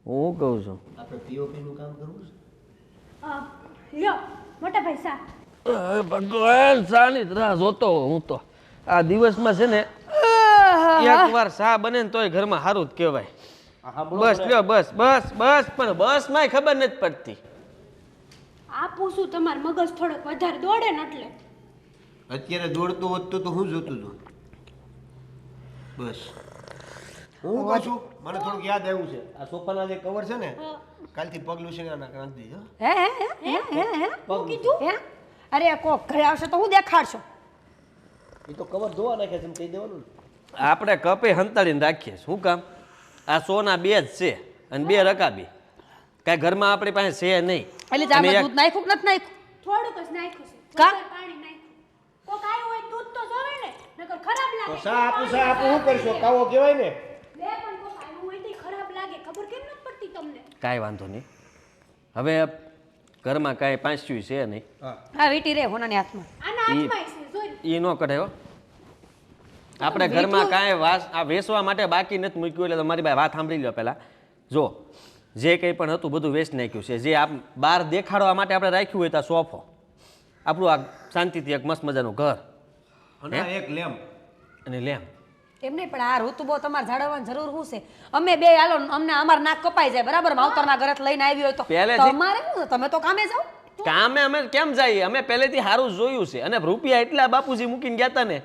હું કહું છું આપણે પીઓપી નું કામ કરવું છે. લ્યો મોટા પૈસા ભગવાન સાની રાહ જોતો હું તો આ દિવસમાં છે ને એક વાર સા બને ને તોય ઘરમાં સારું જ કહેવાય. બસ લ્યો બસ બસ બસ પણ બસ માં ખબર નથી પડતી. આપું છું તમાર મગજ થોડોક વધારે દોડે ને એટલે અત્યારે દોડતો વધતો તો હું જોતું હતું. બસ હું કહું છું મને થોડુંક યાદ આવ્યું છે આ સોફાના જે કવર છે ને કાલથી પગ લૂસીને નાખી દેજો. હું કીધું હે અરે કોક ઘરે આવશે તો હું દેખાડશો એ તો કવર ધોવા નાખે છે એમ કહી દેવાનું ને. આપણે કપે હંતાડીને રાખીએ શું કામ આ સોના બે જ છે અને બે રકાબી કાંઈ ઘરમાં આપણી પાસે છે નહીં. એટલે જામે દૂધ નાખ્યું કે નથી નાખ્યું થોડુંક જ નાખ્યું છે કા? વધારે પાણી નાખ્યું કોક આવ્યું હોય દૂધ તો જોવે ને નકર ખરાબ તો લાગે સા આપું શું કરશો કાવો કહેવાય ને. બે પણ કોક આવ્યું હોય તો ખરાબ લાગે ખબર કેમ નથી પડતી તમને કાંઈ વાંધો નહીં. હવે ઘરમાં કાંઈ પાંચ્યું છે નહીં. હા વીટી રે હોનાની હાથમાં આના હાથમાં છે જોઈ એ ન કઢાયો. આપણે ઘરમાં કાંઈ આ વેચવા માટે બાકી નથી મૂક્યું એટલે તમારી ભાઈ વાત સાંભળી લો પહેલાં. જો જે કંઈ પણ હતું બધું વેચી નાખ્યું છે. જે આપ બહાર દેખાડવા માટે આપણે રાખ્યું હોય તો આ સોફો આપણું આ શાંતિથી એક મસ્ત મજાનું ઘર અને આ એક લેમ્પ અને લેમ એમ નહીં પણ આ ઋતુબો તમારે જાળવવાની જરૂર શું છે અમે બે હાલો અમને અમાર નાક કપાઈ જાય બરાબર માવતરના ઘરે લઈને આવી હોય તો પહેલેથી- તમારે શું છે? તમે તો કામે જાઓ કામે અમે કેમ જઈએ અમે પહેલેથી સારું જોયું છે અને રૂપિયા એટલા બાપુજી મૂકીને ગયા હતા ને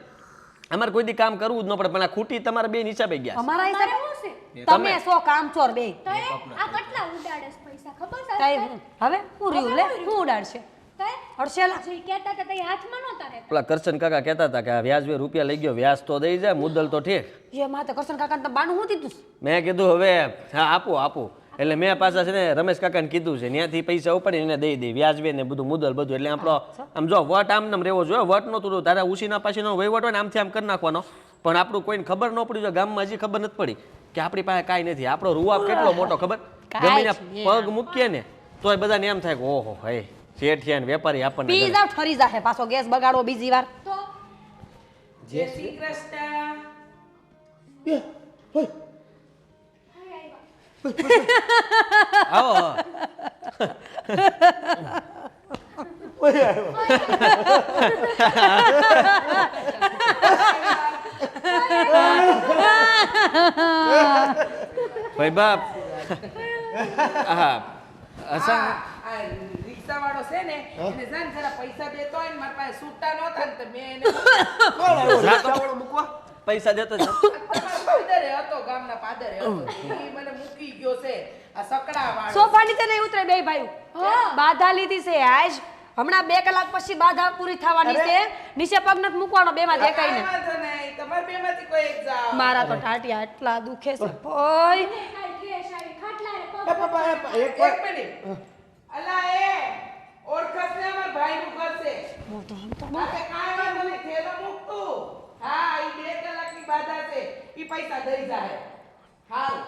અમારે કોઈ દી કામ કરવું જ ન પડે પણ આ ખૂટી તમારે બે હિસાબે ગયા અમારા મારે હિસાબે શું છે તમે સો કામચોર બે તો એ આ કેટલા ઉડાડે છે પૈસા ખબર છે કઈ હવે હું રહ્યું લે હું ઉડાડશે તો હર્ષેલા જે કહેતા હતા તે હાથમાં નહોતા રહેતા પેલા કરશન કાકા કહેતા હતા કે આ વ્યાજ રૂપિયા લઈ ગયો વ્યાજ તો દઈ જાય મુદ્દલ તો ઠીક. એ માતે કરશન કાકાને તમે બાનું હું દીધું મેં કીધું હવે હા આપો આપો એટલે મેં પાછા છે ને રમેશ કાકાને કીધું છે ત્યાંથી પૈસા ઉપાડીને એને દઈ દે વ્યાજવે ને બધું મુદ્દલ બધું એટલે આપણો આમ જો વટ આમ નામ રહેવો જોઈએ વટ નહોતું તારા ઉસીના પાછીનો વહીવટ હોય ને આમથી આમ કરી નાખવાનો પણ આપણું કોઈને ખબર ન પડી જો ગામમાં હજી ખબર નથી પડી કે આપણી પાસે કાંઈ નથી આપણો રૂઆબ કેટલો મોટો ખબર ગમે પગ મૂકીએ ને તોય બધાને એમ થાય કે ઓહો હે શેઠિયા ને વેપારી આપણને પી જાવ ઠરી જાહે પાછો ગેસ બગાડો બીજી વાર તો જય શ્રી કૃષ્ણ. આવો ભાઈ બાપ હા અસા આ રિક્ષાવાળો છે ને એને જાન જરા પૈસા દેતો હોય ને મારા પાસે છૂટા નહોતા ને તો મેં એને ચાવડો મૂકવા પૈસા દેતો જ તમારા પાદરે હતો ગામના પાદરે હતો ઈ મને મૂકી ગયો છે આ સકડાવાળો. સોફા નીચે નહીં ઉતરે બે ભાઈ બાધા લીધી છે આજ હમણાં 2 કલાક પછી બાધા પૂરી થવાની છે નીચે પગ નથી મૂકવાનો બે માં દેખાય ને કાંઈ વાંધો નહીં, તમારે બેમાંથી કોઈ એક જાઓ. મારા તો ટાટિયા એટલા દુખે છે ભાઈ કાઈ કેસ આવી ખાટલા રે પગ એક એક મિનિટ. અલા એ ઓળખાશ ને અમારા ભાઈનું ઘર છે. આપણે કાંઈ વાંધો નહીં, થેલો મૂકતું. હા, ઈ 2 કલાકની બાધા છે. ઈ પૈસા દઈ જાય. હારું.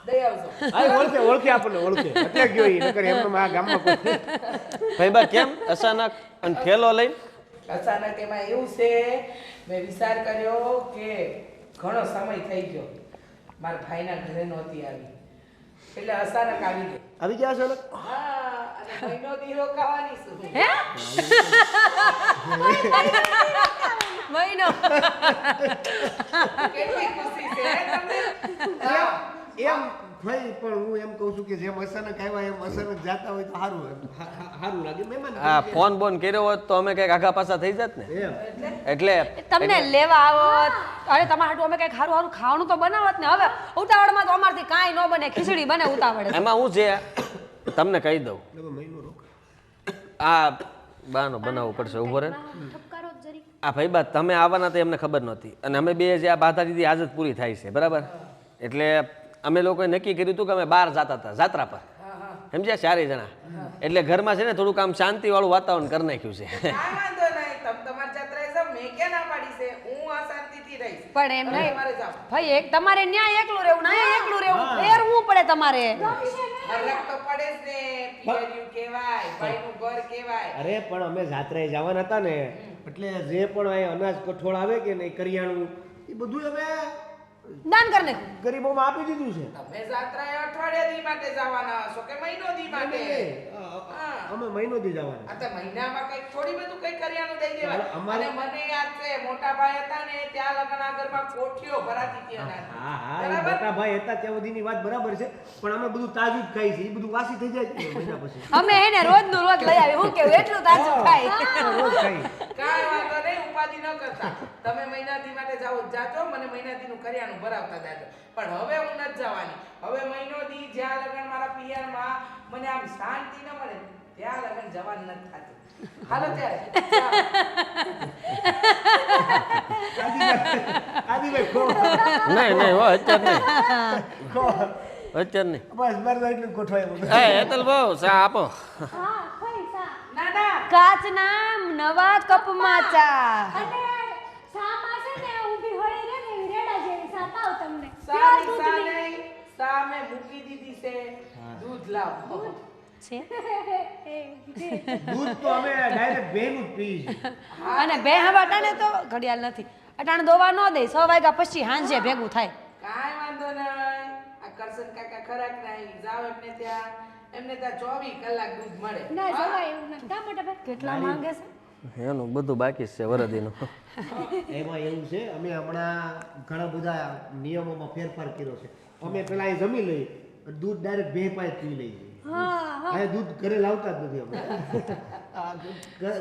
દઈ આવજો. ઓળખે આપણને ઓળખે એટલે ગયો ઈ નકર એમને આ ગામમાં કોઈ ભાઈ બા કેમ અચાનક અને ઠેલો લઈને અચાનક એમાં એવું છે મેં વિચાર કર્યો કે ઘણો સમય થઈ ગયો મારા ભાઈના ઘરે નહોતી આવી એટલે અચાનક આવી ગઈ. આવી ગયા છો ને હા, અને મહિનો દી રોકાવાની છું. હે મહિનો કેટલી ખુશી છે હે તમને? હા. એમ ભાઈ પણ હું એમ કહું છું કે જેમ અચાનક આવ્યા એમ અચાનક જાતા હોય તો સારું લાગે મહેમાન આ ફોન બોન કર્યો હોત તો અમે કઈક આગા પાછા થઈ જાત ને એમ એટલે તમને લેવા આવત અરે તમારા હાટુ અમે કઈક સારું સારું ખાવાનું તો બનાવત ને હવે ઉતાવળમાં તો અમારથી કાંઈ ન બને ખીચડી બને ઉતાવળે એમાં હું છે તમને કહી દઉં મહિનો રોક આ બાનો બનાવવું પડશે ઉભો રહે ઠપકારો જ જરી આ ભાઈ બા તમે આવવાના તો એમને ખબર નહોતી અને અમે બે જે આ બાધા દીધી આજ જ પૂરી થાય છે બરાબર એટલે અમે લોકોએ નક્કી કર્યું હતું કે અમે બહાર જતા હતા જાત્રા પર સમજ્યા 4 જણા એટલે ઘરમાં છે ને થોડુંક આમ શાંતિ વાળું વાતાવરણ કરી નાખ્યું છે કાંઈ વાંધો નહીં, તમ તમારી જાત્રાએ જાઓ, મેં ક્યાં ના પાડી છે? હું આ શાંતિથી રહીશ. પણ એમ અને નહીં તમારે જાઓ. ભાઈ એક તમારે ન્યાય એકલું રહેવું ના એકલું રહેવું ફેર હું પડે તમારે ફરક તો પડે જ ને, પિયરિયું કહેવાય, ભાઈનું ઘર કહેવાય. અરે પણ અમે જાત્રાએ જવાના હતા ને એટલે જે પણ અહીં અનાજ કઠોળ આવે કે નહીં કરિયાણું એ બધું અમે દાન કરી નાખ. ગરીબોમાં આપી દીધું છે. તમે જાત્રાએ અઠવાડિયા દી માટે જવાના હશો કે મહિનો દી માટે? હા. અમે મહિનો દી જવાના. આ તો મહિનામાં કંઈક થોડી બધું કંઈક કરિયાણું દઈ દેવાય. અમારે- અને મને યાદ છે મોટા ભાઈ હતા ને ત્યાં લગન આગળમાં કોઠીઓ ભરાતી હતી એનાથી. હા હા એ બરાબર? મોટા ભાઈ હતા ત્યાં સુધીની વાત બરાબર છે પણ અમે બધું તાજું જ ખાઈ છીએ એ બધું વાસી થઈ જાય છે મહિના પછી અમે એને રોજનું રોજ લઈ આવી હું કેવું એટલું તાજું ખાય. રોજ ખાઈ. કાંઈ વાંધો નહીં, ઉપાધિ ન કરતા. તમે મહિનાથી માટે જાઓ જાજો, મને મહિનાથીનું કરિયાણું ભરાવતા જાજો. પણ હવે હું નથી જવાની. હવે મહિનો દી જ્યાં લગન મારા પિયરમાં મને આમ શાંતિ ન મળે ને, ત્યાં લગન જવાનું નથી થતું. હાલો ત્યારે જાઓ. આદિભાઈ ખો નહીં નહીં હો અત્યારે નહીં ખો અત્યારે નહીં બસ મારે તો એટલું જ ગોઠવાય બધું. એ હેતલ બહુ ચા આપો હા પૈસા ના ના, કાચના નવા કપમાં ચા. અને સામા છે ને ઊભી હોળી રે ને એવી રેડા જેવી સા પાવ તમને સાની દૂધ સા નહીં. નહીં, સા મેં મૂકી દીધી છે. દૂધ લાવો. છે દૂધ તો અમે ડાયરેક્ટ ભેનું જ પીએ છીએ. અને બે હવા અટાણે તો ઘડિયાળ નથી અટાણે દોવા ન દે 6 વાગ્યા પછી હાંજે ભેગું થાય. કાંઈ વાંધો નહીં. આ કરશન કાકા ખરાક નહીં. જાઓ એમને ત્યાં 24 કલાક દૂધ મળે. ના જવાય એવું નથી કા મોટા ભાઈ કેટલા માંગે છે? એનું બધું બાકી જ છે વરદીનું એમાં એવું છે અમે હમણાં ઘણા બધા નિયમોમાં ફેરફાર કર્યો છે અમે પેલા અહીં જમી લઈએ દૂધ ડાયરેક્ટ બે પાસે પી લઈએ હા હા આ દૂધ ઘરે લાવતા જ નથી અમે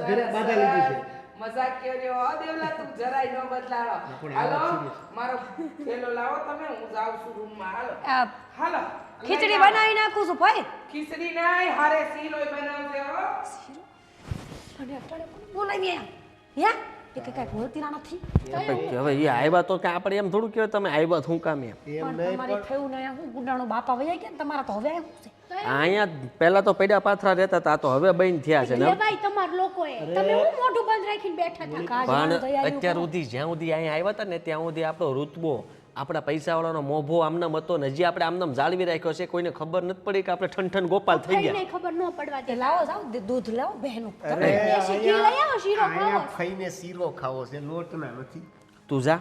ઘરે બાધા લીધી છે મજાક કર્યો હો દેવલા, તું જરાય ન બદલાડો. પણ હાલો એવા serious. મારો થેલો લાવો તમે, હું જાઉં છું રૂમમાં. હાલો આ હાલો. ખીચડી બનાવી નાખું છું ભાઈ. ખીચડી નહીં, હારે શીરોય બનાવજે હો. અને અટાણે કોને બોલાવી અહીંયા? હે એ કઈ બોલતી ના નથી. હવે એ આવ્યા તો કે આપણે એમ થોડું કહેવાય તમે આવ્યા શું કામ એમ એમ પણ નહીં તમારી થયું ને હું ગુડાણો બાપા વયા ગયા ને તમારા તો હવે આવ્યું છે. અહીંયા પહેલા તો પડ્યા પાથરા રહેતા હતા તો હવે બંધ થયા છે ને લે ભાઈ તમાર લોકોએ તમે હું મોઢું બંધ રાખીને બેઠા હતા કાજવાનું પણ દયા અત્યાર સુધી જ્યાં સુધી અહીંયા આવ્યા હતા ને ત્યાં સુધી આપણો રૂતબો આપણા પૈસાવાળાનો મોભો આમનામ હતો ને હજી આપણે આમનામ જાળવી રાખ્યો છે કોઈને ખબર નથી પડી કે આપણે ઠન ગોપાલ થઈ ગયા કઈને ખબર ન પડવા દે એ લાવો જાઓ દૂધ લાવો બહેનું. દેશી ઘી લઈ આવો શીરો અહીંયા ખાવો ખાઈને શીરો ખાવો છે લોટના નથી તું જા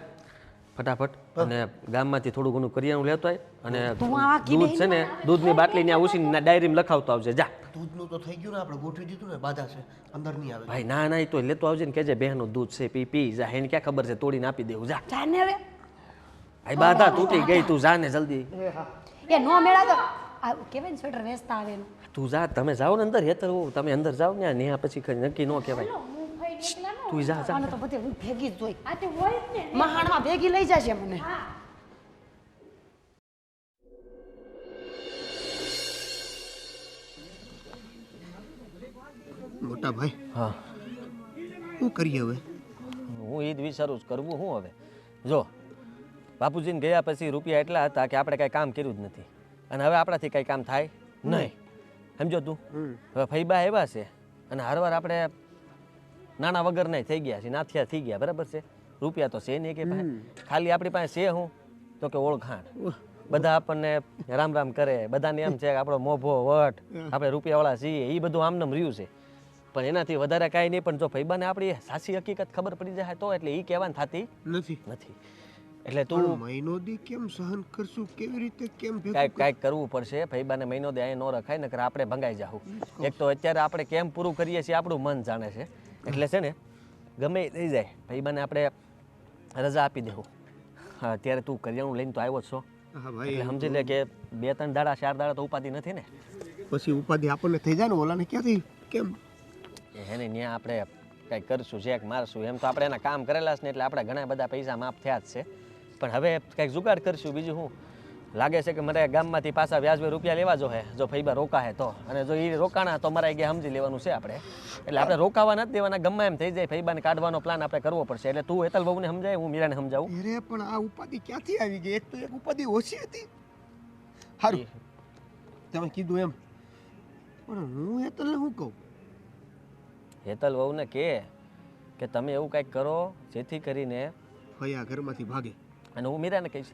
ફટાફટ અને ગામમાંથી થોડું ઘણું કરિયાણું લેતો આય અને તું આ વાકી દૂધ છે ને દૂધની બાટલી ત્યાં ઉસીને ડાયરીમાં લખાવતો આવજે જા દૂધનું તો થઈ ગયું ને આપણે ગોઠવી દીધું ને બાધા છે અંદર નહીં આવે ભાઈ ના ના એ તો લેતો આવજે ને કહેજે બહેનનું દૂધ છે પી જા એને ક્યાં ખબર છે તોડીને આપી દેવું જા જાને હવે આ બાધા તૂટી ગઈ તું જા ને જલ્દી એ નો મેળા તો આ કેવાય ને સ્વેટર વેચતા આવે એનું. તું જા તમે જાઓ ને અંદર હેતર તમે અંદર જાઓ ને નેહા પછી કઈ નક્કી ન કહેવાય હું ભાઈ એકલા નો તું જા જા આને તો બધે હું ભેગી જ જોઈ આ તે હોય જ ને મહાણમાં ભેગી લઈ જશે મને. હા મોટા ભાઈ હા શું કરીએ હવે હું એ જ વિચારું છું કરવું શું હવે જો બાપુજીને ગયા પછી રૂપિયા એટલા હતા કે આપણે કાંઈ કામ કર્યું જ નથી અને હવે આપણાથી કાંઈ કામ થાય નહીં સમજો તું હવે ફૈબા આવ્યા છે અને હરવાર આપણે નાના વગર નહીં થઈ ગયા છે નાથિયા થઈ ગયા બરાબર છે રૂપિયા તો છે નહીં કે પાસે ખાલી આપણી પાસે છે હું તો કે ઓળખાણ બધા આપણને રામ રામ કરે બધાને એમ છે કે આપણો મોભો વટ આપણે રૂપિયાવાળા છીએ એ બધું આમનામ રહ્યું છે પણ એનાથી વધારે કાંઈ નહીં પણ જો ફૈબાને આપણી સાચી હકીકત ખબર પડી જાય તો એટલે એ કહેવાની થતી નથી નથી એટલે પણ તું મહિનો દી કેમ સહન કરશું કેવી રીતે કેમ ભેગું કાંઈક કરવું પડશે ફૈબાને મહિનો દે અહીં ન રખાય નકર આપણે ભંગાઈ જાવું એક તો અત્યારે આપણે કેમ પૂરું કરીએ છીએ આપણું મન જાણે છે એટલે છે ને ગમે એ થઈ જાય ફૈબાને આપણે રજા આપી દેવું હા અત્યારે તું કરિયાણું લઈને તો આવ્યો જ છો હા ભાઈ એટલે સમજી લે કે 2-3 દાડા 4 દાડા તો ઉપાધિ નથી ને પછી ઉપાધિ આપણને થઈ જાય ને ઓલાને ક્યાંથી કેમ એને ત્યાં આપણે કંઈક કરશું ચેક મારશું એમ તો આપણે એના કામ કરેલા છે ને એટલે આપણે ઘણા બધા પૈસા માફ થયા જ છે પણ હવે કંઈક જુગાડ કરશું બીજું શું લાગે છે કે મારે ગામમાંથી પાછા વ્યાજબે રૂપિયા લેવા જો હે જો ફૈબા રોકાહે તો અને જો એ રોકાણા તો મારે ગયા સમજી લેવાનું છે આપણે એટલે આપણે રોકાવા નથી દેવાના ગમે એમ થઈ જાય ફૈબાને કાઢવાનો પ્લાન આપણે કરવો પડશે એટલે તું હેતલ બહુને સમજાય હું મીરાને સમજાવું અરે પણ આ ઉપાધિ ક્યાંથી આવી ગઈ એક તો એક ઉપાધિ ઓછી હતી સારું તમે કીધું એમ પણ હું હેતલને શું કહું હેતલ વહુને કે તમે એવું કંઈક કરો જેથી કરીને ફયા ઘરમાંથી ભાગે અને હું મીરાને કહીશ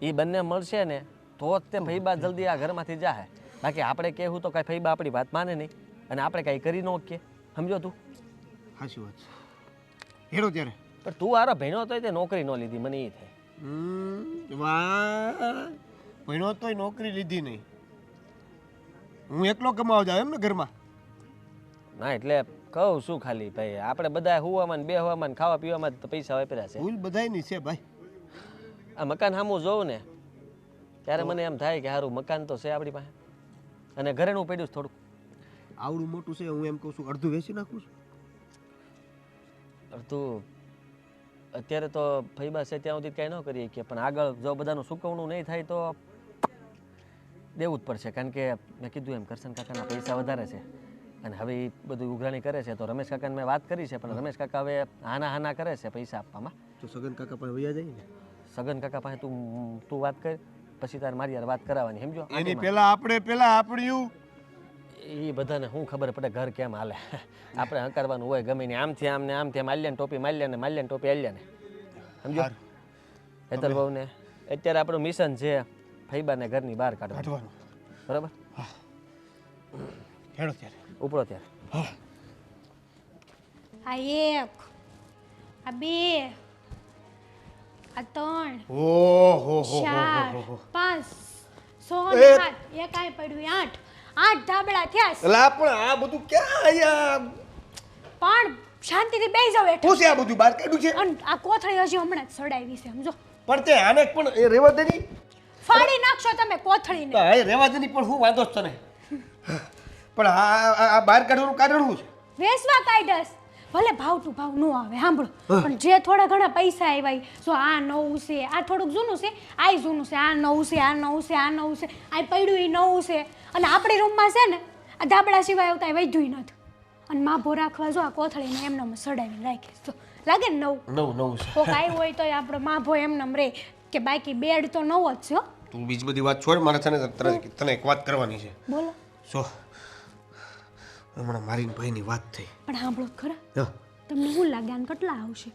એ બંને મળશે ને તો જ તે ફૈબા જલ્દી આ ઘરમાંથી જાહે બાકી આપણે કહેવું તો કાંઈ ફૈબા આપણી વાત માને નહીં અને આપણે કાંઈ કરી ન શકીએ સમજો તું સાચી વાત છે હેડો ત્યારે પણ તું આરો ભણ્યો તો તે નોકરી ન લીધી મને એ થાય વાહ ભણ્યો તોય નોકરી લીધી નહીં. હું એકલો કમાવા જાવ એમ ને ઘરમાં? ના એટલે કહું શું ખાલી ભાઈ આપણે બધા હુવામાં ને બેહવામાં ને ખાવા પીવામાં જ તો પૈસા વાપર્યા છે. ભૂલ બધાયની છે ભાઈ. આ મકાન સામું જોઉં ને ત્યારે મને એમ થાય કે સારું મકાન તો છે આપણી પાસે અને ઘરેણું પડ્યું છે થોડુંક. આવડું મોટું છે, હું એમ કહું છું અડધું વેચી નાખું છું. તું અત્યારે તો ફઈબા છે ત્યાં સુધી કાંઈ ન કરીએ કે પણ આગળ જો બધાનું સુકવણું નહીં થાય તો દેવું જ પડશે. કારણ કે મેં કીધું એમ કરશન કાકાના પૈસા વધારે છે અને હવે એ બધું ઉઘરાણી કરે છે તો રમેશ કાકાને મેં વાત કરી છે પણ રમેશ કાકા હવે હાના કરે છે પૈસા આપવામાં. તો સગન કાકા પણ વયા જાય ને. સગન કાકા પાસે તું વાત કર પછી તારે મારી યાર વાત કરાવવાની સમજો. એની પેલા આપણ્યું એ બધાને શું ખબર પડે ઘર કેમ હાલે. આપણે હકારવાનું હોય ગમે ને આમથી આમ ને આમથી માલ્યાને ટોપી માલ્યાને માલ્યાને ટોપી આલ્યાને સમજો. હેતલ બહુ ને અત્યારે આપણું મિશન છે ફઈબાને ઘરની બહાર કાઢવાનું. બરાબર હેડો ત્યારે ઉપડો ત્યારે. આ એક આ બે આ ત્રણ ઓહો ચાર પાંચ 6 એ. 7 એક આય પડ્યું 8 ધાબળા થયા છે. એલા પણ આ બધું ક્યાં આયા? પણ શાંતિથી બેસી જાવ હેઠળ. શું છે આ બધું બહાર કાઢ્યું છે? અને આ કોથળી હજી હમણાં જ સડાવી છે સમજો. પણ તે આને પણ એ રેવા દે ની. ફાડી નાખશો તમે કોથળીને. ભાઈ રેવા દે ની પણ હું વાંધો જ તને. પણ આ બહાર કાઢવાનું કારણ શું છે? વેસવા કાઢસ ભલે ભાવતું ભાવ ન આવે સાંભળો પણ જે થોડા ઘણા પૈસા આવ્યા જો આ નવું છે આ થોડુંક જૂનું છે આ જૂનું છે આ નવું છે આ નવું છે આ નવું છે આ પડ્યું એ નવું છે અને આપણી રૂમમાં છે ને આ ધાબળા સિવાય આવતા વધ્યું નથી અને માભો રાખવા જો આ કોથળીને એમને સડાવીને રાખીશ તો લાગે ને નવું છે. કોક આવ્યું હોય તો આપણો માભો એમને રે કે બાકી બેડ તો નવો જ છે હો. તું બીજી બધી વાત છોડ, મારે તને એક વાત કરવાની છે. બોલો જો હમણાં મારી ભાઈની વાત થઈ. પણ સાંભળો તો ખરા હા, તમને શું લાગે આને કેટલા આવશે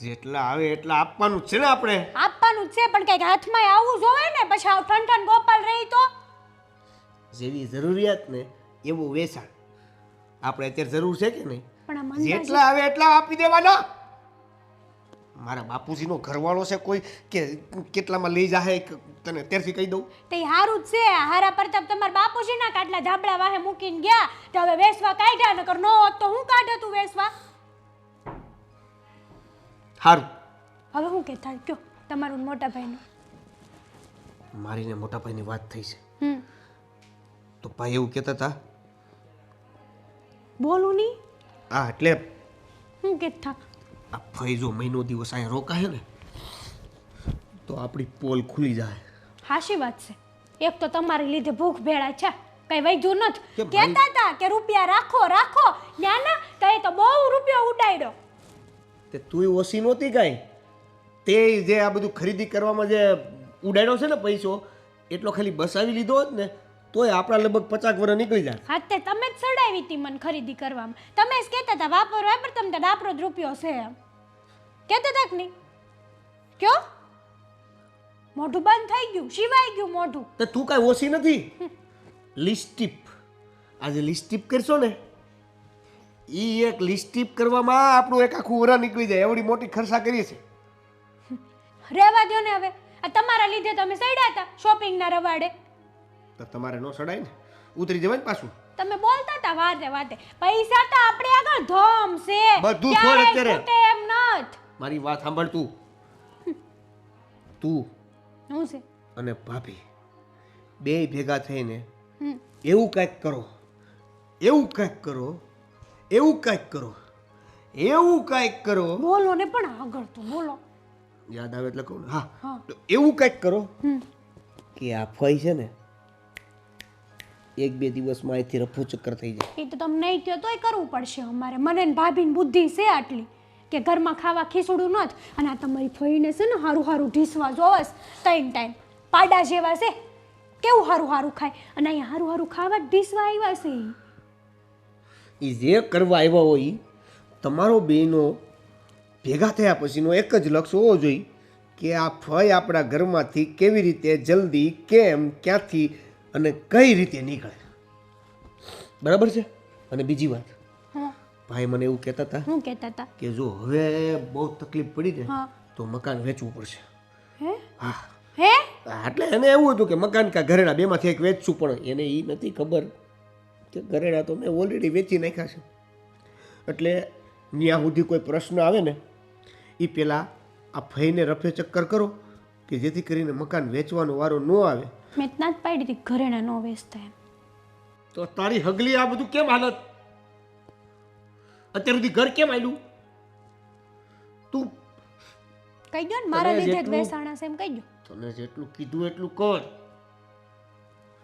જેટલા આવે એટલા આપવાનું જ છે ને આપણે. આપવાનું જ છે પણ કંઈક હાથમાં આવવું જોવે ને પછી આવ ઠન ગોપાલ રહી તો જેવી જરૂરિયાત ને એવું વેચાણ. આપણે અત્યારે જરૂર છે કે નહીં? પણ આ મંદાજી જેટલા આવે એટલા આપી દેવાના. મારા બાપુજીનો ઘરવાળો છે કોઈ કે કેટલામાં લઈ જાહે તને ત્યારથી કહી દઉં. તે હારું જ છે હારા પ્રતાપ તમારા બાપુજીના કાટલા ધાબળા વાહે મૂકીને ગયા તો હવે વેસવા કાઢ્યા નકર નો હોત તો હું કાઢે તું વેસવા સારું, હવે હું કે થાય કયો તમારું મોટા ભાઈનું મારી ને મોટા ભાઈની વાત થઈ છે હમ તો ભાઈ એવું કહેતા હતા. બોલું નહીં હા એટલે હું કે થા આ ભાઈ જો મહિનો દિવસ અહીંયા રોકાય ને તો આપણી પોલ ખુલી જાય. હાશી વાત છે એક તો તમારી લીધે ભૂખ ભેળા છે કઈ વૈધું નથી કેમ કહેતા હતા કે રૂપિયા રાખો રાખો ના તો એ તો બહુ રૂપિયો ઉડાડ્યો તે તું ઓછી નહોતી કાંઈ. તે જે આ બધું ખરીદી કરવામાં જે ઉડાડ્યો છે ને પૈસો એટલો ખાલી બસાવી લીધો હોત ને તોય આપણા લગભગ 50 વર્ષ નીકળી જાય. હા તે તમે જ સડાવી હતી મને ખરીદી કરવામાં તમે જ કહેતા હતા વાપર તમને તો ડાપરો જ રૂપિયો છે એમ કહેતા હતા કે નહીં કયો મોઢું બંધ થઈ ગયું શિવાઈ ગયું મોઢું તો તું કાંઈ ઓછી નથી. લિસ્ટીપ આજે લિસ્ટીપ કરશો ને એ એક લિસ્ટીપ કરવામાં આપણું એક આખું વરા નીકળી જાય એવડી મોટી ખર્ચા કરીએ છે. રહેવા દો ને હવે આ તમારા લીધે તમે સડ્યા હતા શોપિંગના રવાડે તો તમારે ન સડાય ને ઉતરી જવાય ને પાછું. તમે બોલતા હતા વાતે પૈસા તો આપણે આગળ ધોમ છે બધું છોડ ક્યારેય અત્યારે. ખૂટે એમ નથ મારી વાત સાંભળ તું. તું શું છે અને ભાભી બે ભેગા થઈને હમ એવું કંઈક કરો એવું કંઈક કરો એવું કંઈક કરો એવું કંઈક કરો. બોલો ને પણ આગળ તો બોલો યાદ આવે એટલે કહું ને. હા હા. તો એવું કંઈક કરો હમ કે આ ફઈ છે ને 1-2 દિવસમાં અહીંથી રફુ ચક્કર થઈ જાય. એ તો તમને નહીં થયો તોય કરવું પડશે અમારે મને ને ભાભીની બુદ્ધિ છે આટલી કે ઘરમાં ખાવા ખીચડું નથ અને આ તમારી ફઈને છે ને હારું હારું ઢીસવા જોવસ 3 ટાઈમ પાડા જેવા છે કેવું હારું હારું ખાય અને અહીંયા હારું હારું ખાવા જ ઢીસવા આવ્યા છે ઈ. એ જે કરવા આવ્યા હોય ઈ તમારો બેનો ભેગા થયા પછીનો એક જ લક્ષ્ય હોવો જોઈએ કે આ ફઈ આપણા ઘરમાંથી કેવી રીતે જલ્દી કેમ ક્યાંથી અને કઈ રીતે નીકળે. બરાબર છે. અને બીજી વાત હા ભાઈ મને એવું કહેતા હતા હું કહેતા હતા કે જો હવે બહુ તકલીફ પડી ને હા. તો તો મકાન વેચવું પડશે. હે હા હે એટલે એને એવું હતું કે મકાન કા ઘરેણા બેમાંથી એક વેચશું, પણ એને એ નથી ખબર કે ઘરેણા તો મેં ઓલરેડી વેચી નાખ્યા છે. એટલે ત્યાં સુધી કોઈ પ્રશ્ન આવે ને એ પહેલાં આ ફઈને રફે ચક્કર કરો કે જેથી કરીને મકાન વેચવાનો વારો ન આવે. મેં ના જ પાડી હતી ઘરેણા નો વેચતા એમ. તો તારી હગલી આ બધું કેમ હાલત? અત્યાર સુધી ઘર કેમ આલ્યું તું? કહી દો ને મારા તને લીધે જ જેટલું- વેચાણા છે એમ કહી દો. તને જેટલું કીધું એટલું કર.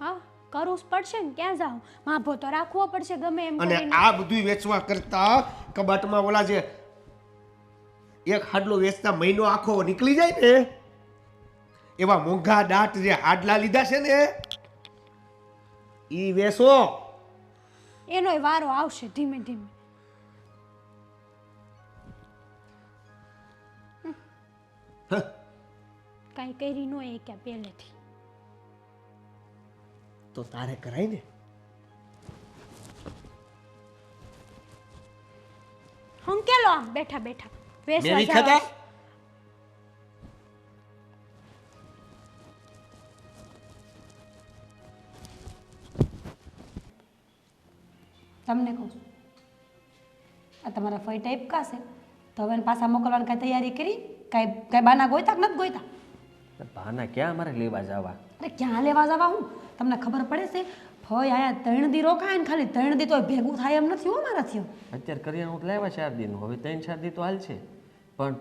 હા કરવું જ પડશે ને, ક્યાં જાઉં? માભો તો રાખવો પડશે ગમે એમ અને કરીને. આ બધું વેચવા કરતા કબાટમાં ઓલા જે એક હાડલો વેચતા મહિનો આખો નીકળી જાય ને એવા મોંઘા દાંત જે હાડલા લીધા છે ને ઈ વેચો. એનોય વારો આવશે ધીમે ધીમે. કાંઈ કરી નો એ ક્યાં પહેલેથી. તો તારે કરાય ને. હંકેલો આમ બેઠા બેઠા વેચવા મેવી જાવ. ખાતા તમને કહું છું આ તમારા ફઈ ટાઈપ કાશે તો હવે એને પાછા મોકલવાની કાંઈ તૈયારી કરી? કાંઈ બાના ગોઈતા કે નથી ગોઈતા? બહાના ક્યાં અમારે લેવા જવા? અરે ક્યાં લેવા જવા? હું તમને ખબર પડે છે ફઈ આયા 3 દી રોકાય ને ખાલી 3 દી તો ભેગું થાય એમ નથી હો મારાથી. અત્યારે કરિયાણું તો લાવ્યા 4 દિનનું, હવે 3-4 દી તો હાલ છે. પણ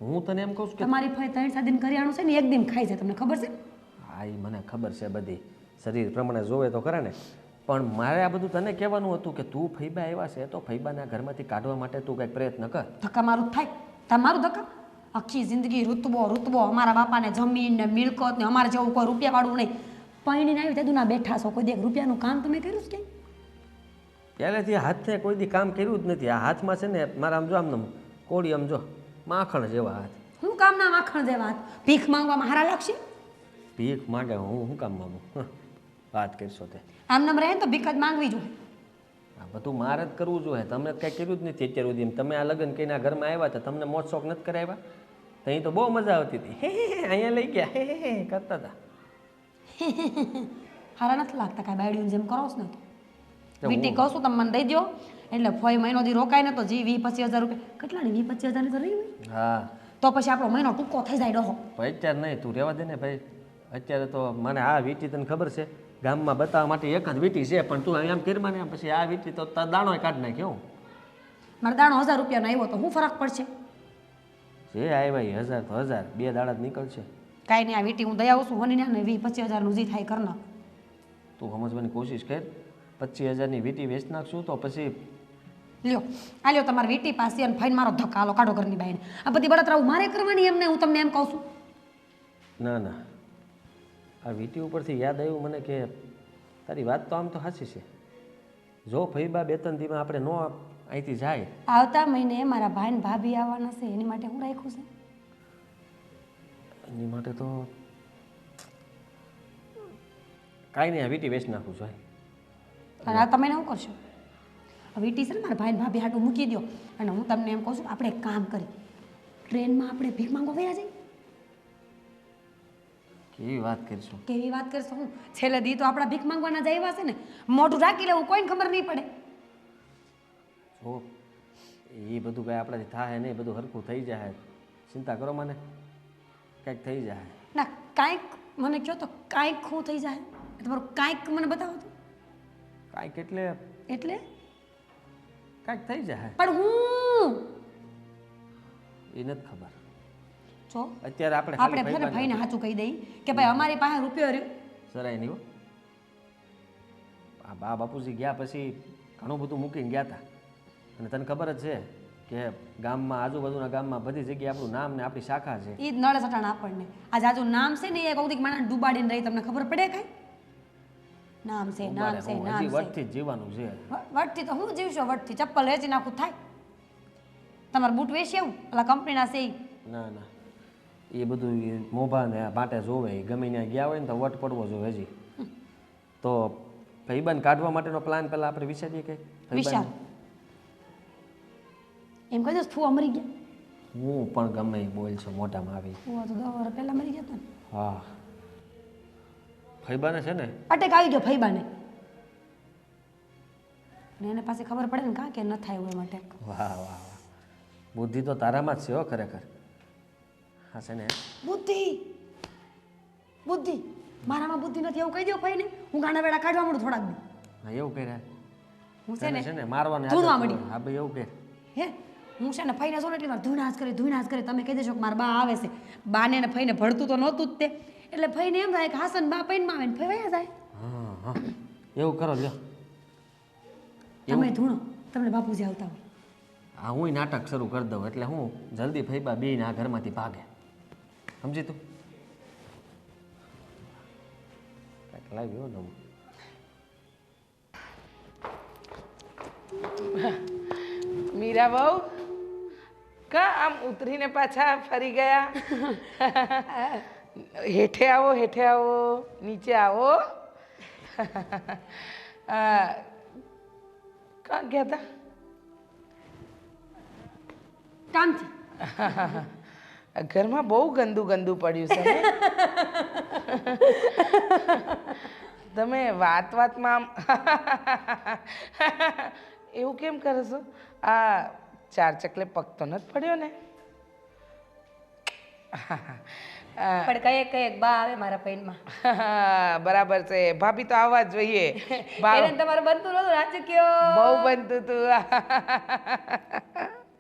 હું તને એમ કહું છું કે તમારી ફઈ 3-4 દિન કરિયાણું છે ને એક દિન ખાઈ જાય, તમને ખબર છે? હા એ મને ખબર છે બધી, શરીર પ્રમાણે જોવે તો ખરા ને. પણ મારે આ બધું તને કહેવાનું હતું કે તું ફૈબા આવ્યા છે તો ફૈબાના ઘરમાંથી કાઢવા માટે તું કંઈક પ્રયત્ન કર. ધક્કા મારું જ થાય તમારું ધક્કા? આખી જિંદગી રૂતબો રૂતબો અમારા બાપાને જમીન ને મિલકત ને અમારે જેવું કોઈ રૂપિયા વાળું નહીં. પૈણીને આવી તેદુના બેઠા છો, કોઈ દેખ રૂપિયાનું કામ તમે કર્યું છે ક્યાંય? પહેલેથી હાથે કોઈ દી કામ કર્યું જ નથી. આ હાથમાં છે ને મારા આમ જો આમ કોળી આમ જો માખણ જેવા હાથ. હું કામના માખણ જેવા હાથ? ભીખ માંગવામાં હારા લાગશે? ભીખ માગે હું શું કામ માગું? વાત કરશો તે આમ નામ રહે ને તો ભીખ જ માંગવી જોઈએ. આ બધું મારે જ કરવું જોઈએ. તમને કંઈ કર્યું જ નથી અત્યાર સુધી. તમે આ લગ્ન કરીને આ ઘરમાં આવ્યા હતા, તમને મોજ શોખ નથી કરાવ્યા? તો અહીં તો બહુ મજા આવતી હતી. હે અહીંયા લઈ ગયા હે કરતા હતા. હારા નથી લાગતા કાંઈ બાયડીઓને જેમ કરો છો ને તો વીટી કહું છું તમે મને દઈ દો એટલે ફઈ મહિનો દી રોકાય ને તો જી 20-25 હજાર રૂપિયા કેટલાની 20-25 હજારની તો રહી હોય હા તો પછી આપણો મહિનો ટૂંકો થઈ જાય ડોહો. ભાઈ અત્યારે નહીં, તું રહેવા દે ને ભાઈ. અત્યારે તો મને આ વીટી તને ખબર છે ગામમાં બતાવવા માટે એક જ વીટી છે, પણ તું આમ કરમાં ને પછી આ વીટી તો તાર દાણો કાઢી નાખ્યો. મારે દાણો 1000 રૂપિયાનો આવ્યો તો શું ફરક પડશે? જે આવ્યા એ 1000 તો 1000, 2 દાડા જ નીકળશે. કાંઈ નહીં, આ વીટી હું દઈ આવું છું હોની ને 20-25 હજારનું જી થાય કરના. તું સમજવાની કોશિશ કર. 25,000ની વીટી વેચ નાખશું તો પછી લ્યો આ લ્યો તમારી વીટી પાસે અને ફાઈન મારો ધક્કા આલો કાઢો ઘરની બાઈને. આ બધી બળતરાઓ મારે કરવાની એમને હું તમને એમ કહું છું. ના ના, આ વીટી ઉપરથી યાદ આવ્યું મને કે તારી વાત તો આમ તો સાચી છે. જો ફઈબા 2-3 દીમાં આપણે નો અહીંથી જાય. આવતા મહિને મારા ભાઈ ને ભાભી આવવાના છે, એની માટે હું રાખ્યું છે. એની માટે તો કાંઈ નહીં, આ વીટી વેચ નાખું છું. અને આ તમે શું કરશો? આ વીટી છે ને મારા ભાઈ ને ભાભી હાટું મૂકી દો અને હું તમને એમ કહું છું આપણે એક કામ કરી ટ્રેનમાં આપણે ભીખ માંગવા વયા જઈએ. કેવી વાત કરીશું? કેવી વાત કરશો? હું છેલ્લે દી તો આપણા ભીખ માંગવાના જ આવ્યા છે ને, મોઢું રાખી લેવું કોઈને ખબર નહીં પડે. જો એ બધું કાંઈ આપણાથી થાય નહીં, બધું હરખું થઈ જાય. ચિંતા કરો મને, કાંઈક થઈ જાય. ના કાંઈક મને કહો તો કાંઈક શું થઈ જાય? તમારું કાંઈક મને બતાવો તો. કાંઈક એટલે એટલે કાંઈક થઈ જાય પણ હું એ નથી ખબર. જો અત્યારે આપણે આપણે ફેને ભાઈને સાચું કહી દઈ કે ભાઈ અમારી પાસે રૂપિયો રહ્યો. સરાય નહીં હો. આ બા બાપુજી ગયા પછી ઘણું બધું મૂકીને ગયા હતા. અને તને ખબર જ છે કે ગામમાં આજુબાજુના ગામમાં બધી જગ્યાએ આપણું નામ ને આપણી શાખા છે. એ જ નળે સટાણ આપણને આ જાજુ નામ છે ને એ કૌતિક માણસ ડૂબાડીને રહી, તમને ખબર પડે કઈ? નામ છે નામ છે નામ હજી છે. વટથી જ જીવવાનું છે. વટથી તો હું જીવશો? વટથી ચપ્પલ વેચી નાખું થાય? તમારે બૂટ વેચી આવું પેલા કંપનીના છે ઈ? ના ના, એ બધું એ મોભા ને માટે જોવે. એ ગમે ત્યાં ગયા હોય ને તો વટ પડવો જોઈએ હજી. તો ભાઈબંધ કાઢવા માટેનો પ્લાન પહેલાં આપણે વિચારીએ કે વિશાલ એમ કહી દો ફૂ અમરી ગયા. હું પણ ગમે એ બોલ છું મોઢામાં આવી. હું તો 10 વર્ષ પહેલા મરી ગયા હતા ને. હા ફઈબાને છે ને અટેક આવી ગયો ફઈબાને. ને એને પાસે ખબર પડે ને કાં કે ન થાય એવું એમ અટેક. વાહ વાહ વાહ બુદ્ધિ તો તારામાં જ છે હો ખરેખર. હા છે ને બુદ્ધિ બુદ્ધિ મારામાં બુદ્ધિ નથી એવું કહી દો ભાઈને. હું ગાંડા વેડા કાઢવા મળું થોડાક દી. હા એવું કહે હું છે ને છે ને મારવાની ધૂણવા આદત મળી. હોય. હા ભાઈ એવું કહે હે હું છે ને ફઈને જોઉં ને એટલી વાર ધૂણાસ કરે તમે કહી દેશો કે મારા બા આવે છે. બાને ને ફઈને ભળતું તો નહોતું જ તે. એટલે ફઈને એમ થાય કે હાસન બા પૈનમાં આવે ને ફઈ વયા જાય. હા હા એવું કરો લ્યો. તમે ધૂણો તમને બાપુજી આવતા હોય. હા હું નાટક શરૂ કરી દઉં એટલે હું જલ્દી ફઈબા બેને આ ઘરમાંથી ભાગે. સમજી તું કાંઈક લાવ્યો નવું. મીરા બહુ કા આમ ઉતરીને પાછા ફરી ગયા? હેઠે આવો નીચે આવો. કાં ગયા હતા? કામથી ઘરમાં બહુ ગંદુ પડ્યું છે ને? તમે વાતમાં આમ એવું કેમ કરો છો? આ 4 ચકલે પગ તો નથી પડ્યો ને? પણ કઈ બા આવે મારા પૈનમાં. બરાબર છે ભાભી તો આવવા જ જોઈએ. એને તમારે બનતું નતું રાજકીય. બહુ બનતું તું.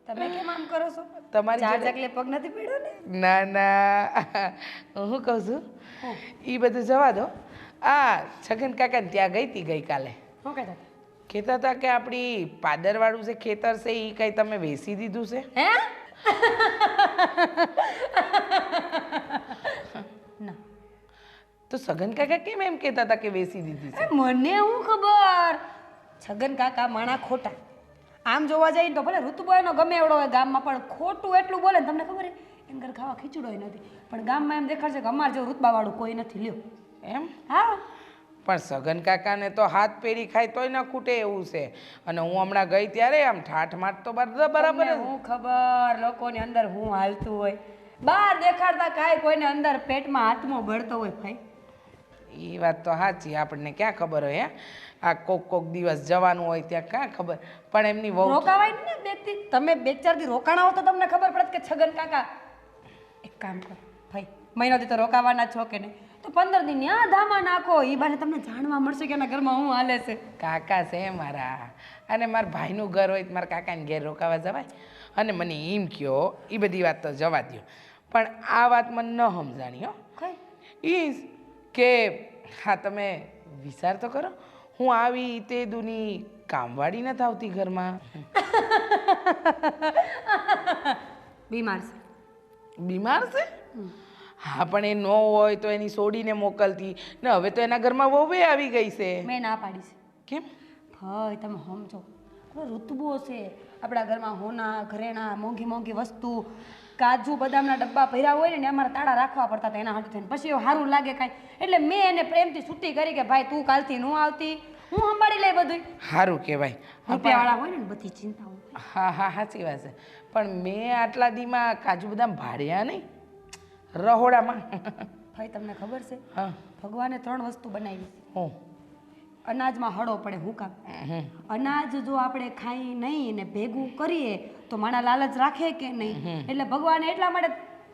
તમે કેમ આમ કરો છો? તમારી 4 જોડે- ચકલે પગ નથી પડ્યો ને? ના હું કહું છું એ બધું જવા દો. આ છગન કાકા ત્યાં ગઈ હતી ગઈકાલે. શું કહેતા હતા? કહેતા હતા કે આપણી પાદરવાળું જે ખેતર છે એ કંઈ તમે વેચી દીધું છે? હે ના તો સગન કાકા કેમ એમ કહેતા હતા કે વેચી દીધી છે? મને હું ખબર. છગન કાકા માણા ખોટા. આમ જોવા જઈએ તો ભલે ઋતુબો એનો ગમે એવડો હોય ગામમાં પણ ખોટું એટલું બોલે ને તમને ખબર હે એમ ઘર ખાવા ખીચડો નથી. પણ ગામમાં એમ દેખાડશે કે અમારે જેવું રૂતબાવાળું કોઈ નથી. લ્યો એમ હા પણ સગન કાકાને તો હાથ પેરી ખાય તોય ન ખૂટે એવું છે. અને હું હમણાં ગઈ ત્યારે આમ ઠાઠ માઠ તો બરાબર તમને હું ખબર લોકોની અંદર હું હાલતું હોય. બહાર દેખાડતા કાંઈ કોઈને અંદર પેટમાં આત્મો બળતો હોય ભાઈ. એ વાત તો સાચી. આપણને ક્યાં ખબર હોય? હે આ કોક દિવસ જવાનું હોય ત્યાં ક્યાં ખબર. પણ એમની વહુ રોકાવાય ને બેથી તમે 2-4 દી રોકાણા હો તો તમને ખબર પડત કે છગન કાકા એક કામ કરો ભાઈ મહિનોથી તો રોકાવાના છો કે નહીં તો 15 દી ન્યા ધામા નાખો. એ બાને તમને જાણવા મળશે કે એના ઘરમાં હું હાલે છે. કાકા છે મારા. અને મારા ભાઈનું ઘર હોય તો મારા કાકાને ઘેર રોકાવા જવાય. અને મને એમ કહો એ બધી વાત તો જવા દો પણ આ વાત મને ન સમજાણી હો. એ કે હા તમે વિચાર તો કરો હું આવી તે દુની કામવાળી નથી આવતી ઘરમાં. બીમાર છે. બીમાર છે? હા પણ એ ન હોય તો એની છોડીને મોકલતી ને હવે તો એના ઘરમાં વહુએ આવી ગઈ છે. મેં ના પાડી છે. કેમ? ભાઈ તમે સમજો હવે ઋતુબો છે આપણા ઘરમાં હોના ઘરેણા મોંઘી વસ્તુ કાજુ બદામના ડબ્બા ભર્યા હોય ને અમારે તાળા રાખવા પડતા હતા એના હાટું થઈને. પછી એવું સારું લાગે કાંઈ એટલે મેં એને પ્રેમથી છૂટી કરી કે ભાઈ તું કાલથી ન આવતી હું સંભાળી લઈ બધું. સારું કહેવાય. રૂપિયાવાળા હોય ને બધી ચિંતા હોય. હા સાચી વાત છે. પણ મેં આટલા દીમાં કાજુ બદામ ભાડ્યા નહીં રહોડામાં. ભાઈ તમને ખબર છે હા ભગવાને 3 વસ્તુ બનાવી છે. હું અનાજમાં હળો પડે હું કામ અનાજ જો આપણે ખાઈ નહીં ને ભેગું કરીએ તો માણા લાલચ રાખે કે નહીં. એટલે ભગવાને એટલા માટે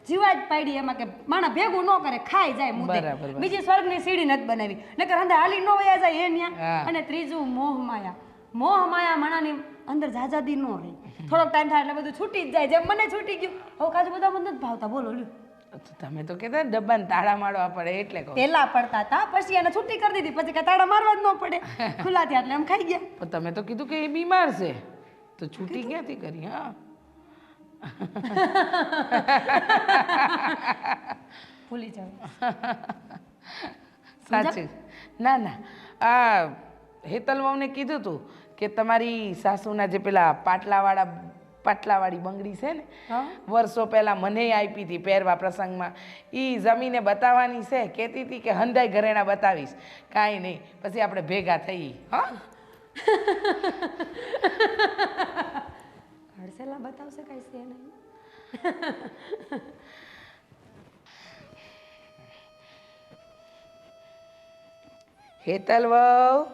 જીવા જ પાડી એમાં કે માણા ભેગું ન કરે ખાઈ જાય મુદ્દે. બરાબર. બીજી સ્વર્ગની સીડી નથી બનાવી નકર અંદર હાલી ન વયા જાય એ ન્યા. હા. અને ત્રીજું મોહ માયા માણાની અંદર જાજાદી ન રહે. થોડોક ટાઈમ થાય એટલે બધું છૂટી જ જાય જેમ મને છૂટી ગયું. હવે કાજુ બધા મને નથી ભાવતા બોલો લ્યો. તમે તો કહેતા ડબ્બાને તાળા મારવા પડે એટલે કહું. પેલા પડતા હતા પછી એને છૂટી કરી દીધી પછી કઈ તાળા મારવા જ ન પડે ખુલ્લા થયા એટલે એમ ખાઈ ગયા. પણ તમે તો કીધું કે એ બીમાર છે તો છૂટી ક્યાંથી કરી? હા ભૂલી જાવ. સાચું. ના આ હેતલ વહુને કીધું તું કે તમારી સાસુના જે પેલા પાટલાવાળી બંગડી છે ને હા. વર્ષો પહેલાં મને આપી હતી પહેરવા પ્રસંગમાં. એ જમીને બતાવવાની છે. કહેતી હતી કે હંધાઈ ઘરેણા બતાવીશ. કાંઈ નહીં પછી આપણે ભેગા થઈ. હા હડસેલા બતાવશે કઈ છે નહીં. હેતલ વહુ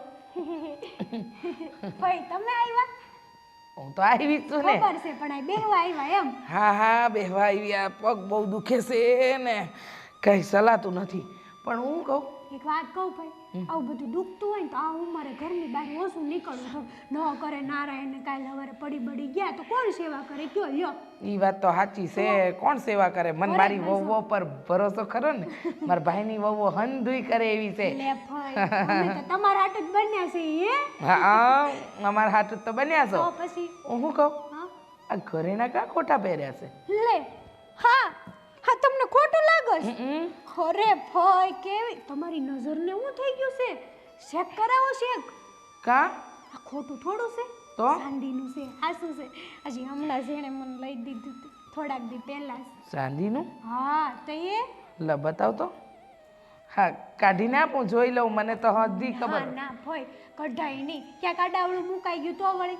ભાઈ તમે આવ્યા હું તો આવી જ છું ને ખબર છે પણ આ બેહવા આવ્યા એમ હા હા બેહવા આવી આ પગ બહુ દુખે છે ને કઈ સલાતું નથી પણ હું કહું એક વાત કહું ભાઈ આવું બધું દુખતું હોય ને તો આ ઉંમરે ઘરની બહાર ઓછું નીકળવું ન કરે નારાયણ ને કાલે સવારે પડી બડી ગયા તો કોણ સેવા કરે કયો લ્યો એ વાત તો સાચી છે કોણ સેવા કરે મને મારી વહુઓ પર ભરોસો ખરો ને મારા ભાઈની વહુઓ હંધુઈ કરે એવી છે લે ભાઈ અમે તો તમારા હાટ જ બન્યા છે હે હા અમારા હાથ તો બન્યા છો તો પછી હું શું કહું હા આ ઘરેના કા ખોટા પહેર્યા છે લે હા હા તમને ખોટું લાગે છે અરે ભાઈ કેવી તમારી નજરને શું થઈ ગયું છે ચેક કરાવો ચેક કા આ ખોટું થોડું છે તો ચાંદીનું છે હાસું છે હજી હમણાં જેણે મને લઈ દીધું હતું થોડાક દી પહેલા જ. ચાંદીનું હા તો એ લ બતાવ તો હા કાઢીને આપું જોઈ લઉં મને તો હજી હા ખબર ના ભાઈ કઢાઈ નહીં ક્યાંક આડાવડું મુકાઈ ગયું તો વળી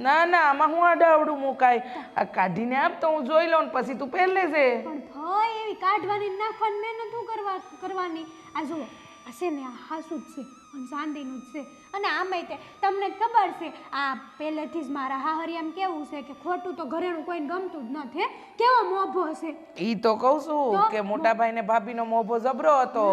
ના ના આમાં હું અડાવડું મુકાય આ કાઢીને આપ તો હું જોઈ લઉં ને પછી તું પહેર લેજે પણ ભાઈ એવી કાઢવાની ને નાખવાની મહેનત શું કરવાની આ જુઓ આ છે ને આ હાસું જ છે અને ચાંદીનું જ છે અને આમાંય તે તમને ખબર છે આ પહેલેથી જ મારા હાહરિયામ કેવું છે કે ખોટું તો ઘરેનું કોઈને ગમતું જ નથી હે? કેવો મોભો છે ઈ તો કહું છું કે મોટા ભાઈ ને ભાભીનો મોભો જબરો હતો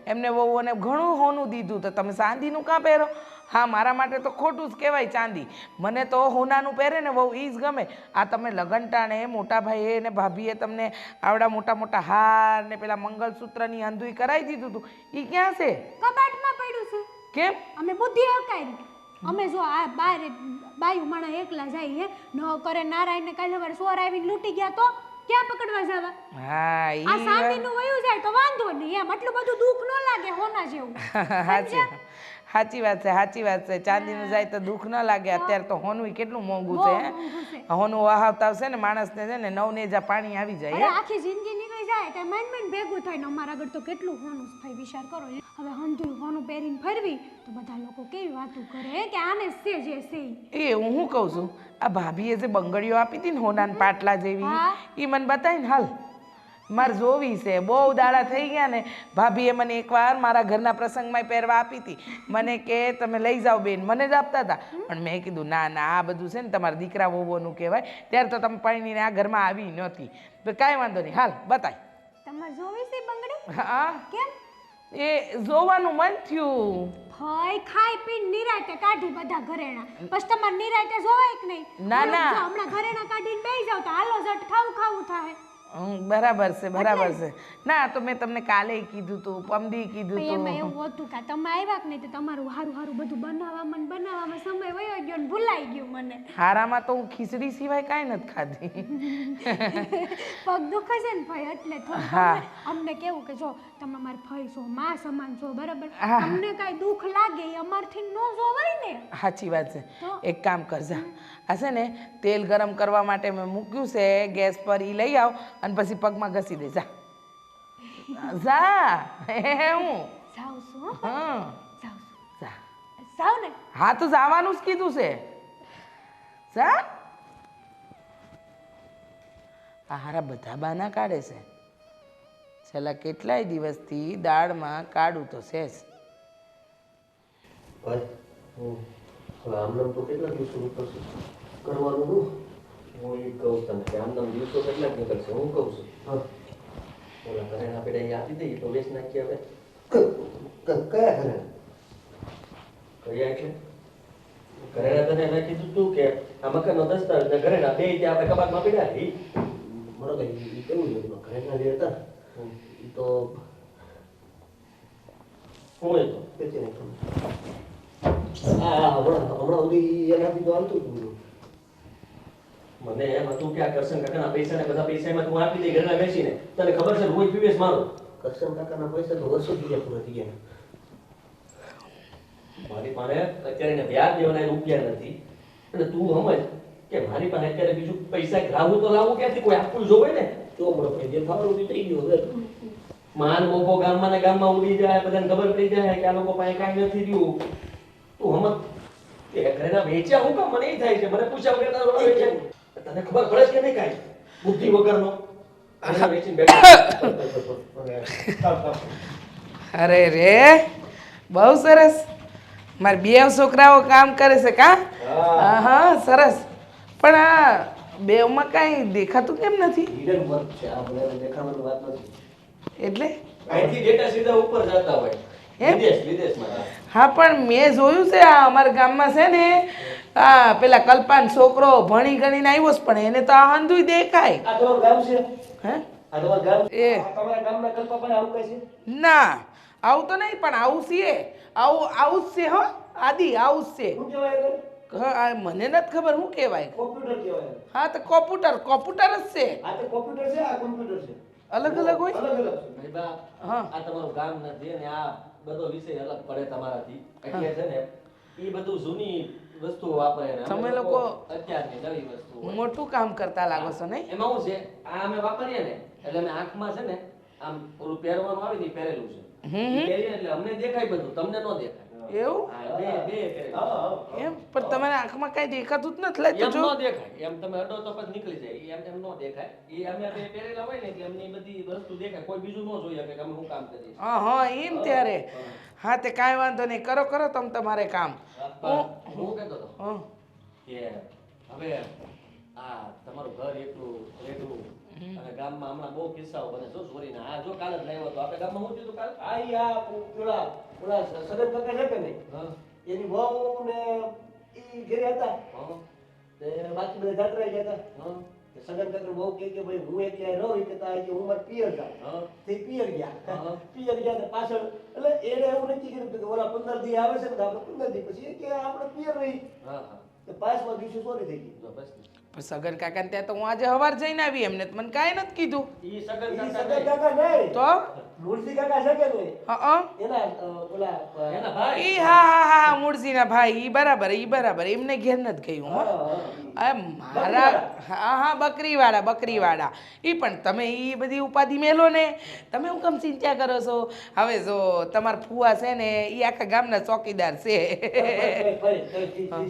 એમને વહુઓને ઘણું હોનું દીધું તો તમે ચાંદીનું કાં પહેરો હા મારા માટે તો ખોટું જ કહેવાય ચાંદી મને તો હોનાનું પહેરે ને વહુ ઈ જ ગમે આ તમે લગનટાણે મોટા ભાઈએ ને ભાભીએ તમને આવડા મોટા મોટા હાર ને પેલા મંગલસૂત્રની હંધુઈ કરાવી દીધું હતું ઈ ક્યાં છે કબાટમાં પડ્યું છે કેમ અમે બુદ્ધિ હકાઈ અમે જો આ બાર બાયું માણા એકલા જાય હે ન કરે નારાયણ ને કાલે સવારે સોર આવીને લૂંટી ગયા તો ક્યાં પકડવા જવા હા આ ઈ સાંદીનું વયું જાય તો વાંધો નહીં એમ આટલું બધું દુઃખ ન લાગે હોના જેવું સાચી વાત છે સાચી વાત છે ચાંદીનું જાય તો દુઃખ ન લાગે અત્યારે તો હોનું કેટલું મોંઘું બહુ છે મોંઘું છે. હોનું વહાવતા આવશે ને માણસને છે ને નવનેજા પાણી આવી જાય અરે હે? આખી જિંદગી નીકળી જાય તો મન ભેગું થાય ને અમારા આગળ તો કેટલું હોનું છે ભાઈ વિચાર કરો હવે હંધુય હોનું પહેરીને ફરવી તો બધા લોકો કેવી વાતો કરે કે આને છે જે છે ઈ. એ હું શું કહું છું આ ભાભીએ જે બંગડીઓ આપી હતી ને હોનાન પાટલા જેવી હા. એ મને બતાવીને હાલ મારે જોવી છે બહુ દાડા થઈ ગયા ને ભાભીએ મને એકવાર મારા ઘરના પ્રસંગમાં પહેરવા આપી હતી મને કે તમે લઈ જાઓ બેન મને જ આપતા હતા પણ મેં કીધું ના ના આ બધું છે ને તમારા દીકરા વહુઓનું કહેવાય ત્યારે તો તમે પરણીને આ ઘરમાં આવી નહોતી તો કાંઈ વાંધો નહીં હાલ બતાય તમારે જોવી છે બંગડી હા કેમ એ જોવાનું મન થયું ભાઈ ખાઈ પીને નિરાતે કાઢી બધા ઘરેણા પછી તમારે નિરાતે જોવાય કે નહીં ના, ના. જો હમણાં ઘરેણા કાઢીને બેસી જાવ તો હાલો જટ ખાવું થાય બરાબર છે બરાબર છે ના તો મેં તમને કાલે કીધું તું પમદી કીધું પણ એમાં તું એવું હતું કે તમે આવ્યા કે નહીં તો તમારું હારું હારું બધું બનાવવામાં સમય વયો ગયો ને ભૂલાઈ ગયું મને હારામાં તો હું ખીચડી સિવાય કાંઈ નથી ખાધી પગ દુખે છે ને ભાઈ એટલે થોડું હા. અમને કેવું કે જો તમે મારા ભાઈ છો માં સમાન છો બરાબર હા. અમને કાંઈ દુઃખ લાગે એ અમારથી ન જોવાય ને સાચી વાત છે તો? એક કામ કરજા આ છે ને તેલ ગરમ કરવા માટે મેં મૂક્યું છે ગેસ પર એ લઈ આવ અને પછી પગમાં ઘસી દે જા જા હું જાઉં છું હો. હા જાઉં છું જા જાઉં ને હા તો જવાનું જ કીધું છે જા આ હારા બધા બાના કાઢે છે છેલ્લા કેટલાય દિવસથી દાળમાં કાઢું તો છે જ ભાઈ હવે આમનામ તો કેટલા દિવસો નીકળશે કરવાનું હું એ કહું તમને કે આમનામ દિવસો કેટલાક નીકળશે હું કહું છું ઓલા ઘરેણા પેડા એ આપી દઈએ તો વેચ નાખીએ હવે કયા ઘરે કયા એટલે ઘરેણા તને મેં કીધું તું કે આ મકાનનો દસ્તાવેજ ને ઘરેણા બે ત્યાં આપણે કબાટમાં પડ્યા એ બરોબર એ કેવું છે ઘરેના જે હતા એ તો હું એ તો વેચી નાખ્યું હા હમણાં સુધી એનાથી તો હાલતું હતું બધું. મને એમ હતું કે આ કરશન કાકાના પૈસા ને બધા પૈસા એમાં તું આપી દે ઘરેણા વેચીને તને ખબર છે રોજ પીવેશ મારો કરશન કાકાના પૈસા તો વર્ષોથી ગયા પૂરા થઈ ગયા મારી પાસે અત્યારે એને વ્યાજ દેવાના રૂપિયા નથી અને તું સમજ કે મારી પાસે અત્યારે બીજું પૈસા લાવવું તો લાવવું ક્યાંથી કોઈ આપવું જોવે ને તો મળો ભાઈ જે થવાનું બી થઈ ગયું હવે માન મોકો ગામમાં ને ગામમાં ઉડી જાય બધાને ખબર પડી જાય કે આ લોકો પાસે કાંઈ નથી રહ્યું તું સમજ કે ઘરેના વેચ્યા હું કામ મને એ થાય છે મને પૂછ્યા વગર તારો વેચ્યા તને ખબર પડે છે કે નહીં કાંઈ બુદ્ધિ વગરનો એના વેચીને બેઠો. અરે રે બહુ સરસ મારા બે છોકરાઓ કામ કરે છે કા હા હા સરસ પણ આ બેવમાં કાંઈ દેખાતું કેમ નથી હિડન વર્ક છે આ બધા દેખાવાની વાત નથી. એટલે અહીંથી ડેટા સીધા ઉપર જતા હોય એમ? વિદેશમાં. હા પણ મેં જોયું છે આ અમારા ગામમાં છે ને આ પેલા કલ્પાન છોકરો ભણી ગણીને આવ્યો છે પણ એને તો આ હંધુય દેખાય આ તમારું ગામ છે? હે આ તમારું ગામ એ તમારા ગામના કલ્પાપાને આવું કહે છે? ના આવું તો નહીં પણ આવું છે આવું જ છે હો આદિ આવું જ છે શું કહેવાય એને? હા આ મને નથી ખબર શું કહેવાય કોમ્પ્યુટર કહેવાય. હા તો કોમ્પ્યુટર જ છે આ તો કોમ્પ્યુટર છે, આ કોમ્પ્યુટર છે. અલગ અલગ હોય અલગ અલગ છે. ભાઈ બા, હા. આ તમારું ગામ નથી અને આ બધો વિષય અલગ પડે તમારાથી. એટલે છે ને એ બધું જૂની વસ્તુઓ વાપરે ને અમે તમે લોકો અત્યારની નવી વસ્તુઓ. મોટું કામ કરતા લાગો છો નહીં એમાં શું છે આ અમે વાપરીએ ને એટલે અમે આંખમાં છે ને આમ ઓલું પહેરવાનું આવે ને એ પહેરેલું છે. ઈ પહેરીએ એટલે અમને દેખાય બધું, તમને ન દેખાય. એવું હા, બે પહેરેલું. એમ પણ તમારા આંખમાં કાંઈ દેખાતું જ નથી લે તો એમ જો ન દેખાય. એમ તમે અડો તો પછી નીકળી જાય. ઈ એમ ન દેખાય. ઈ અમે બે પહેરેલા હોય ને એટલે અમને ઈ બધી વસ્તુ દેખાય. કોઈ બીજું ન જોઈએ કે અમે શું કામ કરીએ. હા હા એમ ત્યારે હા તે કાંઈ વાંધો નહીં કરો કરો તમે તમારે કામ હું કહેતો હતો હા કે હવે આ તમારું ઘર એટલું રેટું અને ગામમાં હમણાં બહુ કિસ્સાઓ બને છો ચોરીના. આ જો કાલ જ લાવ્યો હતો આપણે ગામમાં શું થયું હતું કાલ? આ ઈ આ ઓલા સગન કાકા છે કે નહીં હા. એની વહુ ને ઈ ઘરે હતા હા. તે બાકી બધા જાત્રા ગયા હતા હા. તે સગન કાકા બહુ કે ભાઈ હું એકલા રહું કે તા કે હું મારે પિયર જાઉં હા. તે પિયર ગયા હા. પિયર ગયા તો પાછળ એટલે એને એવું નક્કી કર્યું કે ઓલા 15 દી આવે છે ને તો આપણે 15 દી પછી એ કે આપણે પિયર રહી હા હા. તો 5મા દિવસે ચોરી થઈ ગઈ. જો પછી પણ સગન કાકાને ત્યાં તો હું આજે સવાર જઈને આવી એમને તો મને કાંઈ નથી કીધું ઈ સગન ઈ કાકા સગન નહીં. કાકા નહીં તો મૂર્તિ કાકા છે કે નહીં હા એના ઓલા એના ભાઈ. ઈ હા મૂળજીના ભાઈ ઈ બરાબર એમને ઘેર નથી ગયું હો આ મારા હા હા બકરીવાળા ઈ પણ તમે ઈ બધી ઉપાધિ મેલો ને તમે હું કેમ ચિંતા કરો છો હવે જો તમારા ફુવા છે ને ઈ આખા ગામના ચોકીદાર છે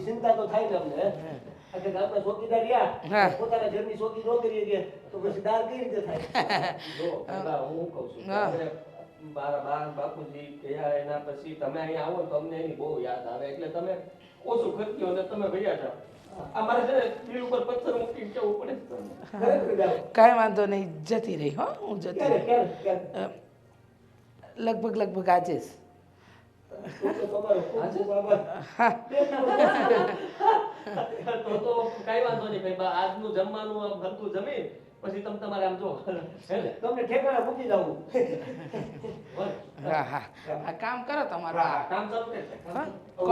ચિંતા તો થાય ને અમને આખા ગામના ચોકીદાર હા. રહ્યા પોતાના ઘરની ચોકી ન કરી ગયા તો પછી દાર કઈ રીતે થાય જો પેલા હું કહું છું કે હા. આપણે બા બાપુજી ગયા એના પછી તમે અહીંયા આવો તો અમને એની બહુ યાદ આવે એટલે તમે ઓછું ખર્ચ્યો અને તમે ભૈયા જાઓ. અમારે છે ને દિલ ઉપર પથ્થર મૂકીને જવું પડે છે તમને. ખરેખર જાઓ. કાંઈ વાંધો નહીં જતી રહી હો હું જતી ક્યારે રહી ક્યારે લગભગ આજે જ તો તમારો ખૂબ ખૂબ આભાર. તો કાંઈ વાંધો નહીં ભાઈ બા આજનું જમવાનું આમ હલકું જમીન પછી તમે તમારે આમ જો હે ને તમને ઠેકાણા મૂકી જાવું બસ. હા આ કામ કરો તમારું હા, કામ ચાલુ રહે છે. હા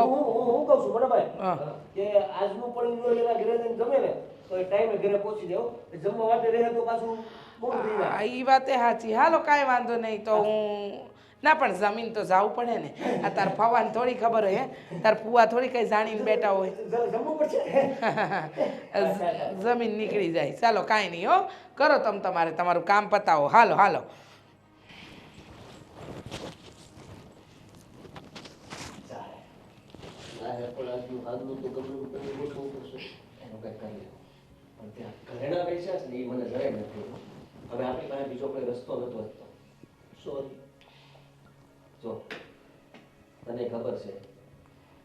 હું કહું છું બરાબર હા. કે આજનું પણ જો એના ઘરે જઈને જમે ને તો એ ટાઈમે ઘરે પહોંચી જાવ જમવા માટે રહે તો પાછું મોડું થઈ જાય એ વાતે સાચી હાલો કાંઈ વાંધો નહીં તો હું ના પણ જમીન તો જવું પડે ને આ તાર ફવાને થોડી ખબર હોય હે તાર ફુવા થોડી કઈ જાણીને બેઠા હોય જમવું પડશે જમીન નીકળી જાય ચાલો કાંઈ નહીં હો કરો તમે તમારું કામ પતાવો હાલો આજનું તો ગમનું તમે ગોઠવવું પડશે. એનું કંઈક કરીએ. પણ ત્યાં ઘરેણા પૈસા છે ને એ મને જરાય નથી. હવે આપણી પાસે બીજો કોઈ રસ્તો નતો વધતો. સોરી. જો તને ખબર છે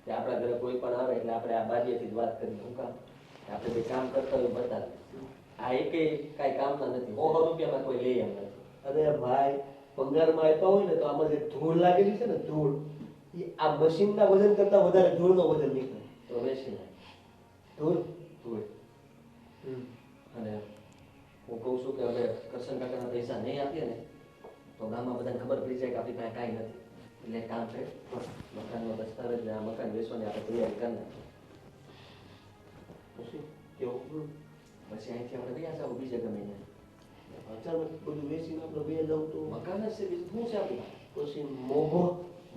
કે આપણા ઘરે કોઈ પણ આવે એટલે આપણે આ બારીએથી જ વાત કરીએ. શું કામ? કે આપણે જે કામ કરતા હોય એ બતાવે. આ એકેય કાંઈ કામના નથી. 100 રૂપિયામાં કોઈ લે એમ નથી. અરે ભાઈ પગારમાં આપ્યા હોય ને તો આમાં જે ધૂળ લાગેલી છે ને ધૂળ એ આ મશીનના વજન કરતા વધારે ધૂળનો વજન નીકળે તો બેસી નાખ. ધૂળ તું અને હું કહું છું કે હવે કરશન કાકાના પૈસા નહીં આપીએ ને તો ગામમાં બધાને ખબર પડી જાય કે આપણી પાસે કાંઈ નથી. એટલે એક કામ કરે મકાનનો દસ્તાવેજ ને આ મકાન વેચવાની આપણે તૈયારી કરી નાખીએ. પછી કેવું પછી અહીંથી આપણે ગયા જાવ બીજે ગમે ત્યાં. અચાનક બધું વેચીને આપણે બે જવું તો મકાન જ છે બીજું શું છે આપણી પાસે? પછી મોભો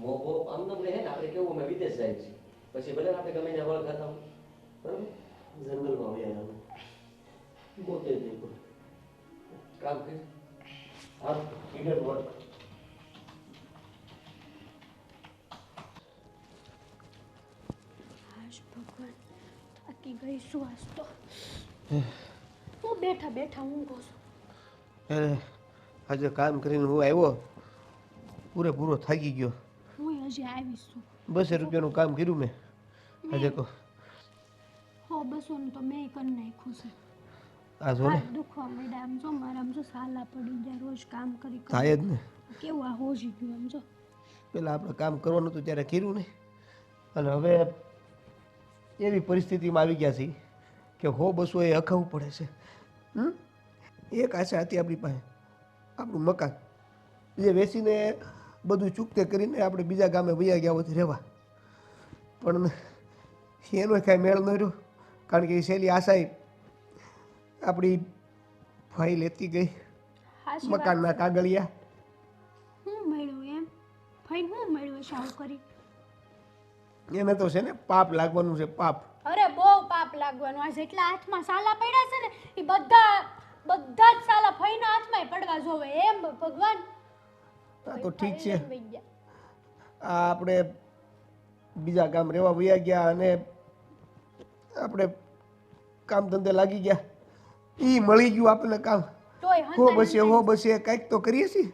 મોભો આમ તો રહે ને આપણે કેવું અમે વિદેશ જાય છીએ પછી ભલે આપણે ગમે ત્યાં વળ ખાતા હોય બરાબર જંગલમાં વયા જવું પોતે જ નહીં કોઈ કામ કરી આ ટિકિટ વર્ક હાશ ભગવાન થાકી ગઈ શું આજ તો હું બેઠા બેઠા ઊંઘો છો. અરે આજે કામ કરીને હું આવ્યો પૂરેપૂરો થાકી ગયો. હું હજી આવીશ છું. 200 રૂપિયાનું કામ કર્યું મેં આજે કહો. હો 200 નું તો મેં કરી નાખ્યું છે. આ જો ને હાથ દુખવા માંડ્યા આમ જો મારા આમ જો સાલા પડી ગયા રોજ કામ કરી કરી. થાય જ ને. કેવું આ હોજી ગયું આમ જો. પેલા આપણે કામ કરવાનું હતું ત્યારે કર્યું નહીં અને હવે એવી પરિસ્થિતિમાં આવી ગયા છીએ કે 100-200 એ અખાવવું પડે છે. એક આશા હતી આપણી પાસે, આપણું મકાન જે વેચીને બધું ચૂકતે કરીને આપણે બીજા ગામે વયા ગયા હોત રહેવા, પણ એનો કાંઈ મેળ ન રહ્યો કારણ કે એ સહેલી આશા આપણી ફાઇલ લેતી ગઈ, હાચી વાત. મકાનના કાગળિયા. હું મળ્યું એમ ફાઈન હું મળ્યું છે આવું કરી. એને તો છે ને પાપ લાગવાનું છે, પાપ. અરે બહુ પાપ લાગવાનું. આ જેટલા હાથમાં સાલા પડ્યા છે ને એ બધા જ સાલા ફઈના હાથમાં પડવા જોવે એમ ભગવાન. આ તો ઠીક છે, વઈ ગયા. આ આપણે બીજા ગામ રહેવા વયા ગયા અને આપણે કામ ધંધે લાગી ગયા, એ મળી ગયું આપણને કામ. તોય હો બસે કંઈક તો કરીએ છીએ.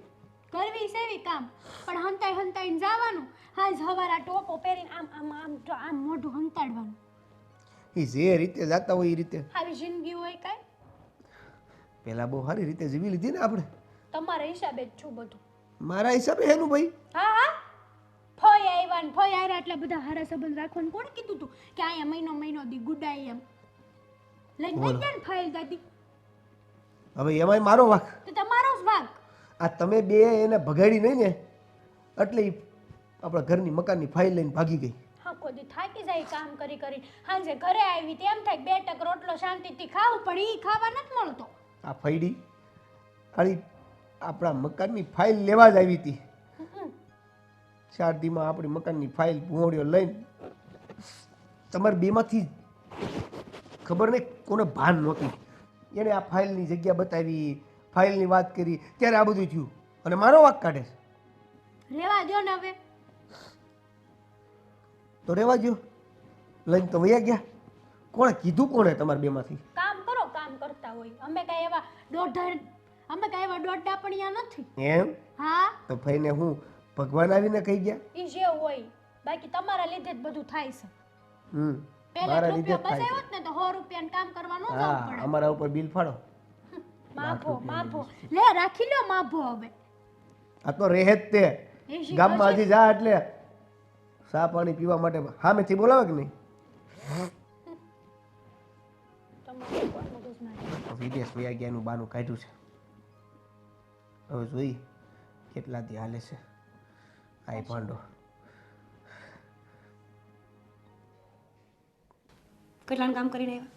કરવી સેવી કામ પણ હંતાઈ હંતાઈને જવાનું. હાજ હવારા ટોપો પહેરીને આમ આમ આમ તો આમ મોઢું હંતાડવાનું. એ જે રીતે જાતા હોય એ રીતે. આવી જિંદગી હોય કાંઈ? પહેલા બહુ સારી રીતે જીવી લીધી ને આપણે. તમારા હિસાબે જ છું બધું. મારા હિસાબે હેનું ભાઈ. હા હા ફઈ આવ્યા ને ફઈ આવ્યા એટલે બધા હારા સંબંધ રાખવાનું કોણે કીધું તું કે અહીંયા મહિનો દી ગુડાઈ એમ લઈને વઈ ગયા ને ફાઇલ દાદી. હવે એમાંય મારો વાંક. તો તમારો જ વાંક. આ તમે બે એને ભગાડી નહીં ને એટલે ઈ આપણા ઘરની મકાનની ફાઇલ લઈને ભાગી ગઈ. હા કોઈ થાકી જાય કામ કરી કરી. હાંજે ઘરે આવી તેમ થાય 2 ટક રોટલો શાંતિથી ખાવું પણ ઈ ખાવા નથી મળતો. આ ફૈડી આળી આપણા મકાનની ફાઇલ લેવા જ આવી હતી. 4 દીમાં આપણી મકાનની ફાઇલ ભૂંગળીઓ લઈને તમારે બેમાંથી ખબર નહીં કોને ભાન નહોતી, એને આ ફાઇલની જગ્યા બતાવી, ફાઇલની વાત કરી, ત્યારે આ બધું થયું અને મારો વાંક કાઢે છે. રેવા દ્યો ને હવે. તો રહેવા દ્યો, લઈને તો વયા ગયા. કોણે કીધું કોણે તમારા બેમાંથી? કામ કરો કામ કરતા હોય. અમે કાંઈ એવા દોઢાપણિયા નથી. એમ હા તો ભાઈને હું ભગવાન આવીને કહી ગયા? ઈ જે હોય બાકી તમારા લીધે જ બધું થાય છે. પહેલા મારા લીધે રૂપિયા જ થાય બચાવ્યો છે. ને તો 100 રૂપિયાનું કામ કરવાનું ન હા, પડે. અમારા ઉપર બિલ ફાડો. માફો લે રાખી લ્યો માફો હવે. આ તો રહે જ તે એ ગામમાં હજી જા એટલે ચા પાણી પીવા માટે સામેથી બોલાવે કે નહીં? તમારે કોણ મગજમારી? વિદેશ વયા ગયાનું બાનું કાઢ્યું છે. હવે જોઈ કેટલા દી હાલે છે આ ભાંડો. કેટલાનું કામ કરીને આવ્યા?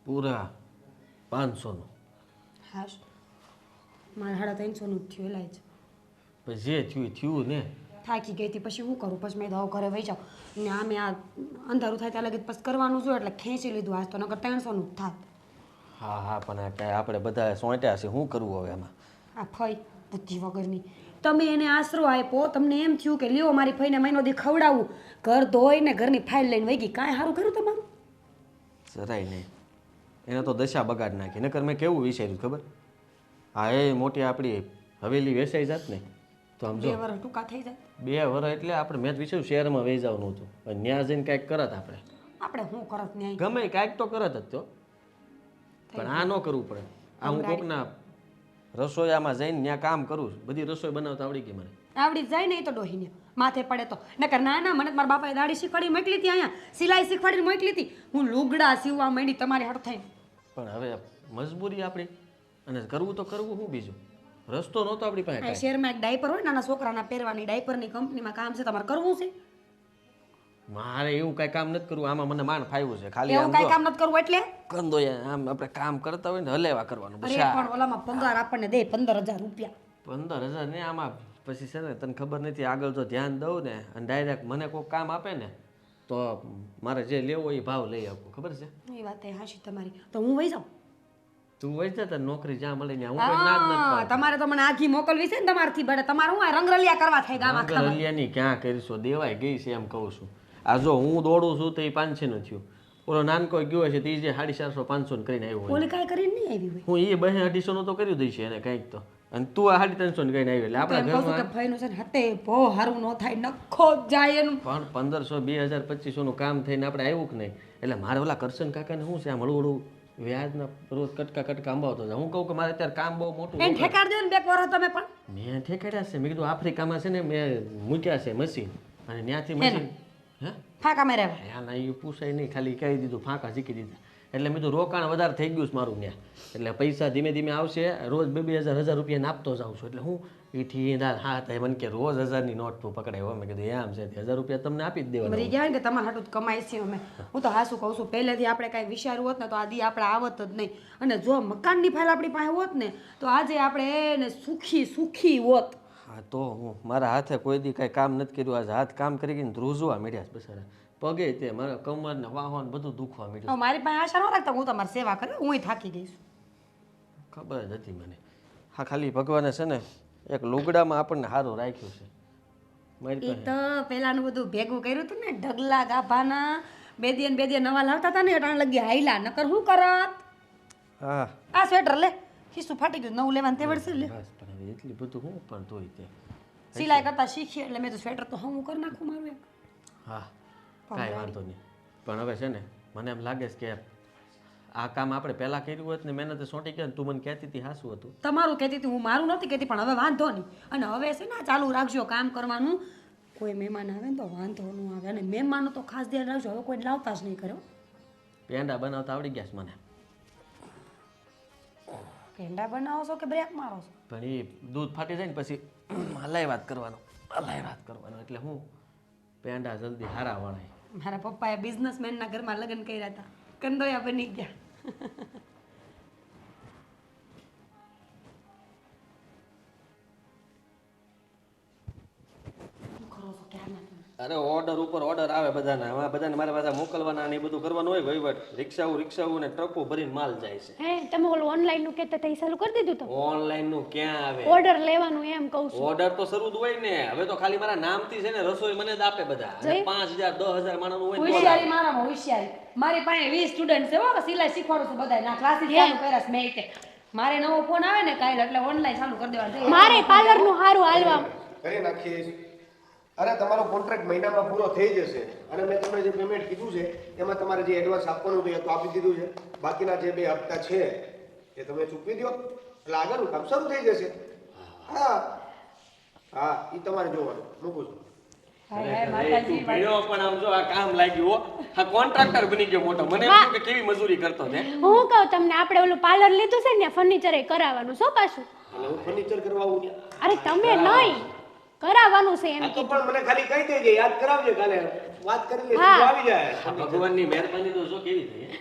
પૂરા 500નું. હાશ મારા 350નું જ થયું એલાય જ. પછી જે થયું એ થયું ને. થાકી ગઈ હતી પછી શું કરું, પછી મેં દવા ઘરે વહી જાઉં ને આમે આ અંધારું થાય ત્યાં લગી પછી કરવાનું જોઈએ એટલે ખેંચી લીધું આજ તો નકર 300નું જ થાત. હા હા પણ આ કાંઈ આપણે બધા સોંટ્યા છે, શું કરવું હવે એમાં? આ ફઈ બુદ્ધિ વગરની તમે એને આશરો આપ્યો, તમને એમ થયું કે લ્યો મારી ફઈને મહિનો દી ખવડાવું, ઘર ધોઈને ઘરની ફાઇલ લઈને વહી ગઈ. કાંઈ સારું કર્યું તમારું? જરાય નહીં. એને તો દશા બગાડ નાખી. નકર મેં કેવું વિચાર્યું ખબર? હા એ મોટી આપણી હવેલી વેચાઈ જાત ને તો આમ 2 જો વર્ષ ટૂંકા થઈ જાય. 2 વર્ષ એટલે આપણે મેં જ વિચાર્યું શહેરમાં વહી જવાનું હતું અને ત્યાં જઈને કાંઈક કરત આપણે. આપણે શું કરત ન્યાય? ગમે કાંઈક તો કરત જ તો, પણ આ ન કરવું પડે. આ હું કોકના રસોઈયામાં જઈને ત્યાં કામ કરું છું, બધી રસોઈ બનાવતા આવડી ગઈ મને. આવડી જાય નહીં તો ડોહીને માથે પડે તો નકર ના ના મને મારા બાપાએ દાઢી શીખવાડી મોકલી હતી, અહીંયા સિલાઈ શીખવાડીને મોકલી હતી, હું લુગડા સીવવા માંડી તમારી હાથ થઈને. પણ હવે મજબૂરી આપણી અને કરવું તો કરવું શું બીજું? રસ્તો નહોતો આપણી પાસે આ કાંઈ. શહેરમાં એક ડાયપર હોય નાના છોકરાના પહેરવાની ડાયપરની કંપનીમાં કામ છે, તમારે કરવું છે? મારે એવું કાંઈ કામ નથી કરવું. આમાં મને માન ફાવ્યું છે. ખાલી એવું આમ કાંઈ જો કામ નથી કરવું એટલે? કંદો આમ આપણે કામ કરતા હોય ને હલેવા કરવાનું. અરે બસ આ પણ ઓલામાં પગાર આપણને દે 15,000 રૂપિયા. 15,000 ને આમાં પછી છે ને તને ખબર નથી આગળ જો ધ્યાન દઉં ને અને ડાયરેક્ટ મને કોઈ કામ આપે ને તો મારે જે લેવો એ ભાવ લઈ આપું. ખબર છે? એ વાત એ હાચી તમારી. તો હું વહી જાઉં? તું વહી જા, તને નોકરી જ્યાં મળે ત્યાં. હું કોઈ ના જ નથી પાડતો. તમારે તો મને આઘી મોકલવી છે ને તમારથી બડે. તમારે હું આ રંગરલિયા કરવા થાય ગામ આખા. રંગરલિયાની ક્યાં કરીશો? દેવાય ગઈ છે એમ કહું છું. આ જો હું દોડું છું તો એ 500 નું થયું, ઓલો નાનકો ગયો છે તે જે 450 500 ને કરીને આવ્યો હોય ઓલી કાંઈ કરીને નહીં આવી હોય. હું એ 200 નું તો કર્યું દઈશ એને કંઈક તો અને તું આ 350 ને કરીને આવી એટલે તો એમ આપણા કહું છું કે ઘરમાં ભાઈનું છે ને હતે બહુ હારું ન થાય નખો જ જાય એનું. પણ 1500 2000 2500 નું કામ થઈને આપણે આવ્યું કે નહીં એટલે મારે ઓલા કરશન કાકાને શું છે આમ હળવું વ્યાજના રોજ કટકા અંબાવતો હતા. હું કહું કે મારે અત્યારે કામ બહુ મોટું એને ઠેકાડ દો ને બે કોરા તમે પણ. મેં ઠેકાડ્યા છે મેં કીધું આફ્રિકામાં છે ને મેં મૂક્યા છે મશીન અને ત્યાંથી મશીન હે ફાંકા માર્યા. હા ના એ પૂછાય નહીં ખાલી કહી દીધું ફાંકા શીખી દીધા એટલે મેં કીધું રોકાણ વધારે થઈ ગયું છે મારું ત્યાં એટલે પૈસા ધીમે ધીમે આવશે રોજ 2000 રૂપિયા આપતો જાઉં છું એટલે હું એથી હા થાય મને કે રોજ 1000ની નોટ તું પકડાયો મેં કીધું એમ છે 1000 રૂપિયા તમને આપી જ દેવાના મરી ગયા ને કે તમારે હાટું જ કમાઈ છીએ અમે. હું તો હાસું કહું છું પહેલેથી આપણે કાંઈ વિચાર્યું હોત ને તો આદી આપણે આવત જ નહીં. અને જો મકાનની ફાઇલ આપણી પાસે હોત ને તો આજે આપણે એને સુખી હોત. હા તો હું મારા હાથે કોઈ દી કાંઈ કામ નથી કર્યું આજે હાથ કામ કરી ગઈને ધ્રુજવા મળ્યા છે બસારા પગે તે મારા કમર ને વાહન બધું દુખવા હવે મળ્યું મારી પાસે આશા ન રાખતા હું તમારી સેવા કરે હું થાકી ગઈ છું. ખબર જ હતી મને હા ખાલી ભગવાને છે ને એક લુગડામાં આપણને સારું રાખ્યું છે મારી એ પાસે તો પેલાનું બધું ભેગું કર્યું હતું ને ઢગલા ગાભાના બે દી નવા લાવતા હતા ને અટાણ લગી હાઈલા નકર શું કરત. હા આ સ્વેટર લે ખિસ્સું ફાટી ગયું નવું લેવાનું તેવડ છે લે. બસ પણ હવે એટલી બધું હું પણ તોય તે સિલાઈ કરતા શીખીએ એટલે મેં તો સ્વેટર તો હું કરી નાખું મારું એક. હા કાંઈ વાંધો નહીં પણ હવે છે ને મને એમ લાગે છે કે આ કામ આપણે પહેલાં કર્યું હોત ને મહેનત સોંટી ગયા ને તું મને કહેતી હતી હાસું હતું તમારું કહેતી હતી હું મારું નથી કહેતી પણ હવે વાંધો નહીં. અને હવે છે ને ચાલુ રાખજો કામ કરવાનું. કોઈ મહેમાન આવે ને તો વાંધો ન આવે અને મહેમાનનું તો ખાસ ધ્યાન રાખજો હવે કોઈ લાવતા જ નહીં કર્યો. પેંડા બનાવતા આવડી ગયા છે મને પેંડા બનાવો છો કે બ્રેક મારો છો? પણ એ દૂધ ફાટી જાય ને પછી હલાઈ વાત કરવાનો એટલે હું પેંડા જલ્દી હારા વણાય. મારા પપ્પાએ બિઝનેસમેનના ઘરમાં લગ્ન કર્યા હતા કંદોયા બની ગયા. અરે ઓર્ડર ઉપર ઓર્ડર આવે બધાના હવે બધાને મારે પાછા મોકલવાના ને એ બધું કરવાનું હોય વહીવટ રિક્ષાઓ ને ટ્રકો ભરીને માલ જાય છે હે તમે ઓલું ઓનલાઈન નું કહેતા હતા એ ચાલુ કરી દીધું તો ઓનલાઈન નું ક્યાં આવે ઓર્ડર લેવાનું એમ કહું છું. ઓર્ડર તો શરૂ જ હોય ને હવે તો ખાલી મારા નામથી છે ને રસોઈ મને જ આપે બધા અને 5000 10000 માણસનું હોય ને તો હોશિયારી મારામાં હોશિયારી. મારી પાસે 20 સ્ટુડન્ટ છે હો સિલાઈ શીખવાડું છું બધાય ના ક્લાસીસ ચાલુ કર્યા છે મેં તે. મારે નવો ફોન આવે ને કાલે એટલે ઓનલાઈન ચાલુ કરી દેવાનું. મારે પાર્લર નું સારું હાલવા કરી નાખીએ. અરે તમારો કોન્ટ્રાક્ટ મહિનામાં પૂરો થઈ જશે અને મેં તમને જે પેમેન્ટ કીધું છે એમાં તમારે જે એડવાન્સ આપવાનું હતું એ તો આપી દીધું છે. બાકીના જે 2 હપ્તા છે એ તમે ચૂકવી દો એટલે આગળનું કામ શરૂ થઈ જશે. હા હા એ તમારે જોવાનું મૂકું છું. તું ભણ્યો પણ આમ જો આ કામ લાગ્યું હો આ કોન્ટ્રાક્ટર બની ગયો મોટો મને એમ થયું કે કેવી મજૂરી કરતો છે હું કહું તમને આપણે ઓલું પાર્લર લીધું છે ને ફર્નિચર એ કરાવવાનું શું પાછું એટલે હું ફર્નિચર કરવા આવું ત્યાં. અરે તમે નહીં કરાવવાનું છે એમ આ તો પણ મને ખાલી કહી દેજે યાદ કરાવજે કાલે વાત કરી લઈશું હા. તો આવી જાય. આ ભગવાનની મહેરબાની તો જો કેવી થઈ હે?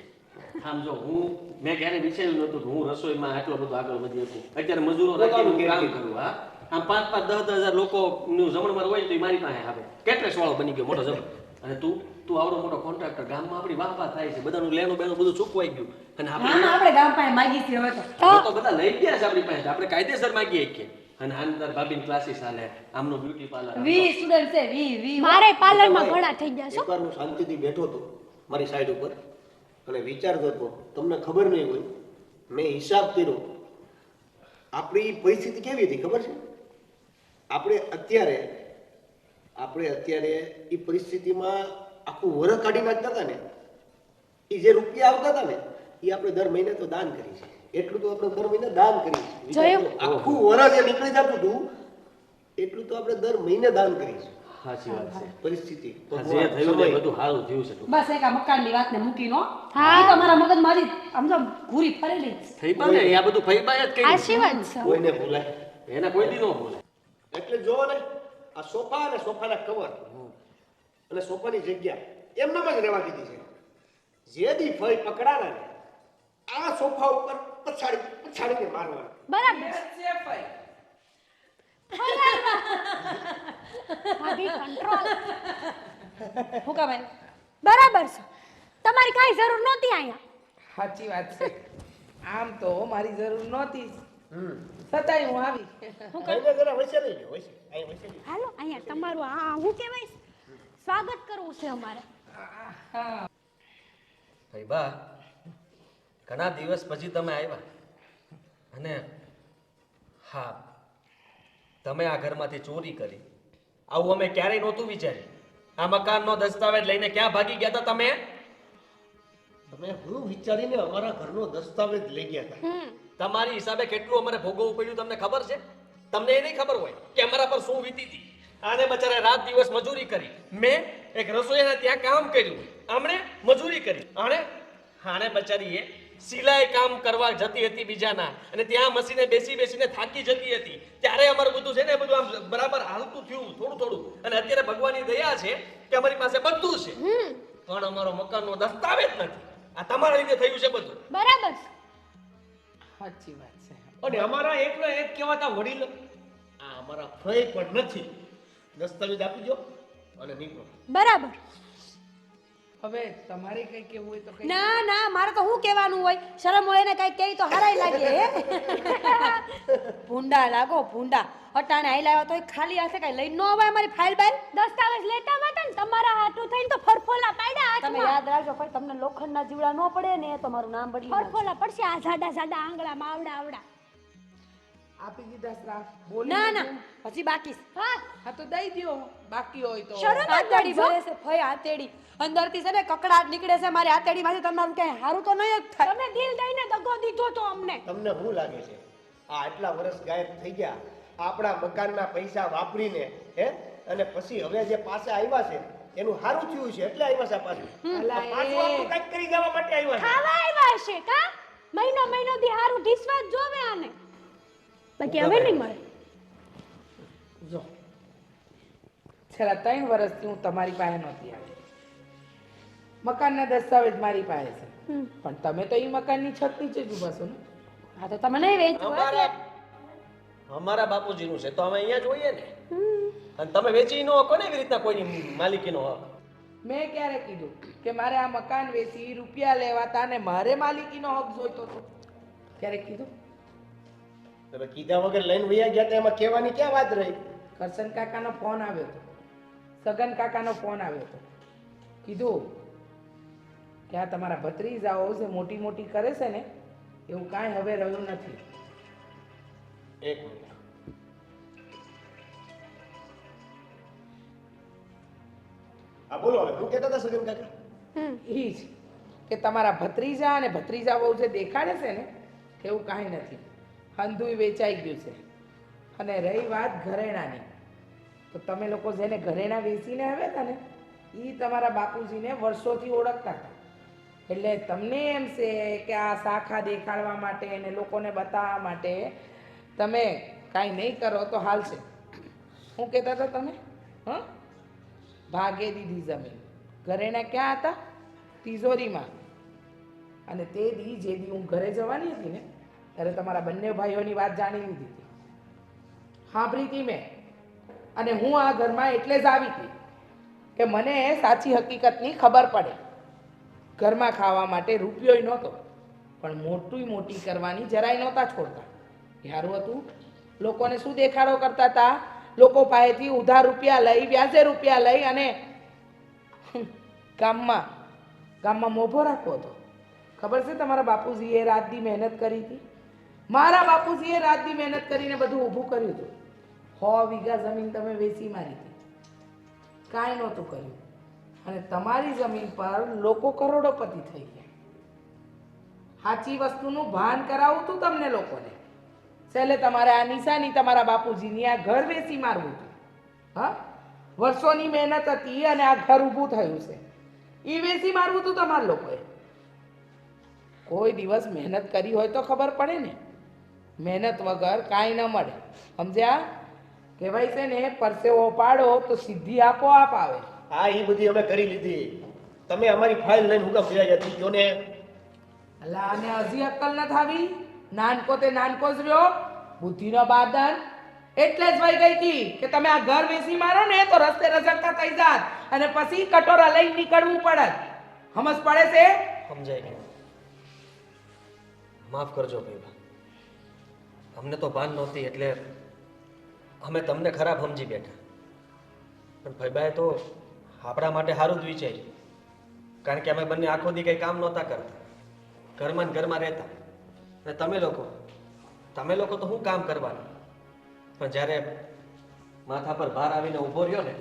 આમ જો હું મેં ક્યારે વિચાર્યું નતું કે હું રસોઈમાં આટલો બધો આગળ વધી શકું અત્યારે મજૂરો રાખીને હું કામ કરું હા આમ 5 10 હજાર લોકોનું જમણવાર હોય ને તો ઈ મારી પાસે આવે કેટલેસ વાળો બની ગયો મોટો જબર અને તું આવડો મોટો કોન્ટ્રાક્ટર ગામમાં આપણી વાહ થાય છે બધાનું લેણું બેનું બધું ચૂકવાઈ ગયું અને હા આપણે ગામ પાસે માગી છીએ હવે તો. હવે તો બધા લઈ ગયા છે આપણી પાસે આપણે કાયદેસર માગીએ કે અને આંદર ભાભીની ક્લાસીસ હાલે આમનું બ્યુટી પાર્લર 20 સ્ટુડન્ટ છે 20 મારે પાર્લર માં ઘણા થઈ ગયા છો. એકવાર હું શાંતિથી બેઠો હતો મારી સાઈડ ઉપર અને વિચારતો હતો તમને ખબર નહીં હોય મેં હિસાબ કર્યો આપણી પરિસ્થિતિ કેવી હતી ખબર છે આપણે અત્યારે એ પરિસ્થિતિમાં આખું વરસ કાઢી નાખતા હતા ને એ જે રૂપિયા આવતા હતા ને એ આપણે દર મહિને તો દાન કરી છે એટલું તો આપણે દર મહિને દાન કરી છે જોયું? આખું વરસ જે નીકળી જતું હતું એટલું તો આપણે દર મહિને દાન કરી છે સાચી વાત છે પરિસ્થિતિ આ જે થયું ને એ બધું સારું થયું છે બસ એક આ મકાનની વાતને મૂકી નો. હા. ઈ તો મારા મગજમાં હજી આમ તો ઘૂરી ફરેલી જ છે. થઈ બા ને આ બધું ફઈબાઈ જ કર્યું સાચી વાત છે કોઈને ભૂલાય એના કોઈ દી ન ભૂલે એટલે જોવો ને આ સોફા અને સોફાના કવર અને સોફાની જગ્યા એમનામ જ રહેવા દીધી છે જે દી ફઈ પકડાના ને આ સોફા ઉપર પછાડીને મારવાના. બરાબર છે ભાઈ ભાભી કંટ્રોલ હું કા ભાઈ બરાબર છે તમારી કાંઈ જરૂર નહોતી અહીંયા. સાચી વાત છે આમ તો મારી જરૂર નહોતી જ. છતાંય હું આવી ફઈને જરા વૈસે લઈ લો વૈસે અહીં વૈસે લઈ હાલો અહીંયા તમારું આ હું કહેવાય સ્વાગત કરવું છે અમારે. ભાઈ બા ઘણા દિવસ પછી તમે આવ્યા અને હા તમે આ ઘરમાંથી ચોરી કરી આવું અમે ક્યારેય નહોતું વિચાર્યું આ મકાનનો દસ્તાવેજ લઈને ક્યાં ભાગી ગયા હતા તમે તમે હું વિચારીને અમારા ઘરનો દસ્તાવેજ લઈ ગયા હતા. તમારી હિસાબે કેટલું અમારે ભોગવવું પડ્યું તમને ખબર છે તમને એ નહીં ખબર હોય કે અમારા પર શું વીતી હતી આને બચારે રાત દિવસ મજૂરી કરી મેં એક રસોઈયાને ત્યાં કામ કર્યું આમણે મજૂરી કરી આને બચારીએ સિલાઈ કામ કરવા જતી હતી બીજાના અને ત્યાં મશીને બેસીને થાકી જતી હતી ત્યારે અમારું બધું છે ને બધું આમ બરાબર હાલતું થયું થોડું અને અત્યારે ભગવાનની દયા છે કે અમારી પાસે બધું છે પણ અમારો મકાનનો દસ્તાવેજ નથી આ તમારા લીધે થયું છે બધું બરાબર છે. સાચી વાત છે. અને અમારા એકના એક કહેવાતા વડીલ આ અમારા ફઈ પણ નથી. દસ્તાવેજ આપી દો અને નીકળો. બરાબર. હવે તમારે કઈ કેવું હોય તો કઈ. ના ના મારે તો શું કહેવાનું હોય શરમ હોય ને કઈ કહી તો હારાય લાગે હે ભૂંડા લાગો ભૂંડા અટાણે આઈ લાવ્યા તો ખાલી હશે કઈ લઈને ન આવે મારી ફાઇલ બાઇલ દસ્તાવેજ લેતા હતા ને તમારા હાથું થઈને તો ફરફોલા પાડ્યા તમે હાથમાં. યાદ રાખજો ભાઈ તમને લોખંડના જીવડા ન પડે ને તો મારું નામ બદલી નાખજો. ફરફોલા પડશે આ જાડા આંગળામાં આવડા. આપી દીધા શ્રાપ બોલી ના ના દીધું. હજી બાકી છે. હા હા તો દઈ દ્યો બાકી હોય તો શરમ જ હાથેડી રાખજો. ભરે છે ફઈ હાથેડી અંદરથી છે ને કકડાટ નીકળે છે મારી હાથેડીમાંથી તમારું ક્યાંય હારું તો નહીં જ થાય તમે દિલ દઈને દગો દીધો તો અમને. તમને શું લાગે છે આ આટલા વર્ષ ગાયબ થઈ ગયા આપણા મકાનના પૈસા વાપરીને હે અને પછી હવે જે પાસે આવ્યા છે એનું સારું થયું છે એટલે આવ્યા છે પાછું. અલા આ પાછું એ. આપણું કંઈક કરી દેવા માટે આવ્યા છે. ખાવા આવ્યા હશે કા મહિનો દી હારું ઢીસવા જ જોવે આને બાકી હવે નહીં મળે. જો છેલ્લા 3 વર્ષથી હું તમારી પાસે નહોતી આવી મકાનના દસ્તાવેજ મારી પાસે છે પણ તમે તો એ મકાનની છત નીચે જ ઊભા છો ને. હા તો તમે નહીં વેચવું અમારા બાપુજીનું છે તો અમે અહીંયા જોઈએ ને અને તમે વેચી ન હકો ને એવી રીતના કોઈની માલિકીનો હક મેં ક્યારે કીધું કે મારે આ મકાન વેચી રૂપિયા લેવાતા ને મારે માલિકીનો હક જોઈતો હતો ક્યારે કીધું તમે કીધા વગર લઈને વયા ગયા તો એમાં કહેવાની ક્યાં વાત રહી. કરશન કાકાનો ફોન આવ્યો હતો સગન કાકાનો ફોન આવ્યો હતો કીધું કે આ તમારા ભત્રીજાઓ જે મોટી મોટી કરે છે ને એવું કાંઈ હવે રહ્યું નથી. એક મિનિટ હા બોલો હવે હું કહેતા હતા સગન કાકા ઈ જ કે તમારા ભત્રીજા અને ભત્રીજા બહુ જે દેખાડે છે ને એવું કાંઈ નથી હંધુય વેચાઈ ગયું છે અને રહી વાત ઘરેણાની તો તમે લોકો જેને ઘરેણા વેચીને આવ્યા હતા ને એ તમારા બાપુજીને વર્ષોથી ઓળખતા હતા એટલે તમને એમ છે કે આ શાખા દેખાડવા માટે અને લોકોને બતાવવા માટે તમે કાંઈ નહીં કરો તો હાલશે. શું કહેતા હતા તમે હં ભાગે દીધી જમીન ઘરેણા ક્યાં હતા તિજોરીમાં અને તે દી જે દી હું ઘરે જવાની હતી ને ત્યારે તમારા બંને ભાઈઓની વાત જાણી લીધી હતી સાંભળી હતી મેં અને હું આ ઘરમાં એટલે જ આવી હતી કે મને સાચી હકીકતની ખબર પડે. ઘરમાં ખાવા માટે રૂપિયોય નહોતો પણ મોટી કરવાની જરાય નહોતા છોડતા. યારું હતું લોકોને શું દેખાડો કરતા હતા લોકો પાસેથી ઉધાર રૂપિયા લઈ વ્યાજે રૂપિયા લઈ અને ગામમાં મોભો રાખવો હતો. ખબર છે તમારા બાપુજીએ રાતની મહેનત કરી હતી મારા બાપુજીએ રાતની મહેનત કરીને બધું ઊભું કર્યું હતું 100 વીઘા જમીન તમે વેચી મારી હતી કાંઈ નહોતું કર્યું અને તમારી જમીન પર લોકો કરોડોપતિ થઈ ગયા. સાચી વસ્તુનું ભાન કરાવું તું તમને લોકોને છેલ્લે તમારે આ નિશાની તમારા બાપુજીની આ ઘર વેચી મારવું હતું. હા વર્ષોની મહેનત હતી અને આ ઘર ઊભું થયું છે એ વેચી મારવું હતું તમારા લોકોએ. કોઈ દિવસ મહેનત કરી હોય તો ખબર પડે ને મહેનત વગર કાંઈ ન મળે સમજ્યા. કહેવાય છે ને પરસેવો પાડો તો સિદ્ધિ આપોઆપ આવે. હા એ બધી અમે કરી લીધી તમે અમારી ફાઇલ લઈને હું કામ ગયા જતી જો ને અલા અને હજી અક્કલ ન થાવી નાનકો તે નાનકો જ રહ્યો બુદ્ધિનો બાદન એટલે જ વહી ગઈ હતી કે તમે આ ઘર વેચી મારો ને તો રસ્તે રઝળતા થઈ જાત અને પછી કટોરા લઈને નીકળવું પડે. સમજ પડે છે સમજાય ગયું માફ કરજો ભાઈ અમને તો ભાન નહોતી એટલે અમે તમને ખરાબ સમજી બેઠા પણ ભાઈબાએ તો આપણા માટે સારું જ વિચાર્યું કારણ કે અમે બંને આખો દી કંઈ કામ નહોતા કરતા, ઘરમાં ને ઘરમાં રહેતા. અને તમે લોકો તો શું કામ કરવાનું? પણ જ્યારે માથા પર ભાર આવીને ઊભો રહ્યો ને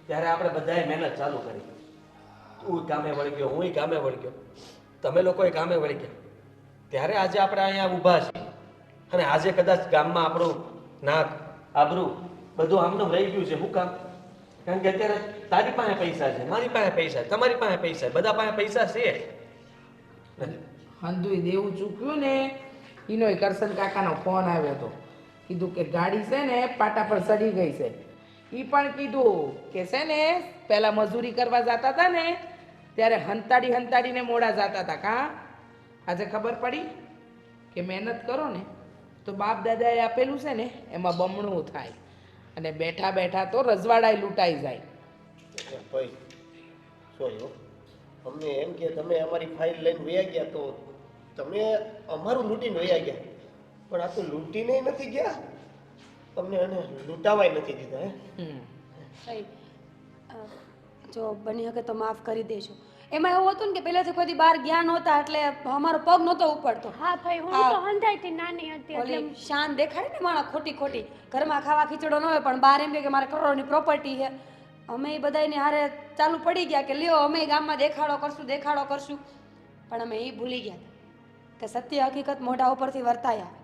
ત્યારે આપણે બધાએ મહેનત ચાલુ કરી. તું કામે વળગ્યો, હું કામે વળગ્યો, તમે લોકોએ કામે વળગ્યા, ત્યારે આજે આપણે અહીંયા ઊભા છીએ. અને આજે કદાચ ગામમાં આપણું નાક આબરૂ બધું આમનું રહી ગયું છે. શું કામ? કારણ કે અત્યારે તારી પાસે પૈસા છે, મારી પાસે પૈસા છે, તમારી પાસે પૈસા છે, બધા પાસે પૈસા છે. હંધુય દેવું ચૂક્યું ને એનોય કરશન કાકાનો ફોન આવ્યો હતો. કીધું કે ગાડી છે ને પાટા પર સડી ગઈ છે. એ પણ કીધું કે છે ને પહેલા મજૂરી કરવા જતા હતા ને ત્યારે હંતાડીને મોડા જતા હતા. કાં આજે ખબર પડી કે મહેનત કરો ને તો બાપ દાદાએ આપેલું છે ને એમાં બમણું થાય, અને બેઠા બેઠા તો રજવાડાય લૂંટાઈ જાય. ભાઈ સોરી હો, અમને એમ કે તમે અમારી ફાઇલ લઈને વયા ગયા તો તમે અમારું લૂંટીને વયા ગયા, પણ આ તો લૂંટીને નથી ગયા, તમને એને લૂંટાવાય નથી દીધા. ભાઈ જો બની શકે તો માફ કરી દેજો. એમાં એવું હતું ને કે પહેલાથી કોઈ દી બહાર ગયા નહોતા એટલે અમારો પગ નહોતો ઉપડતો. હા ભાઈ હું તો હંધાઈથી નાની હતી એટલે ઓલી શાન દેખાડે ને માણસ ખોટી ખોટી ઘરમાં ખાવા ખીચડો ન હોય પણ બહાર એમ કે મારે કરોડની પ્રોપર્ટી છે. અમે બધાને હારે ચાલુ પડી ગયા કે લ્યો અમે ગામમાં દેખાડો કરશું, પણ અમે એ ભૂલી ગયા કે સત્ય હકીકત મોઢા ઉપરથી વર્તાયા.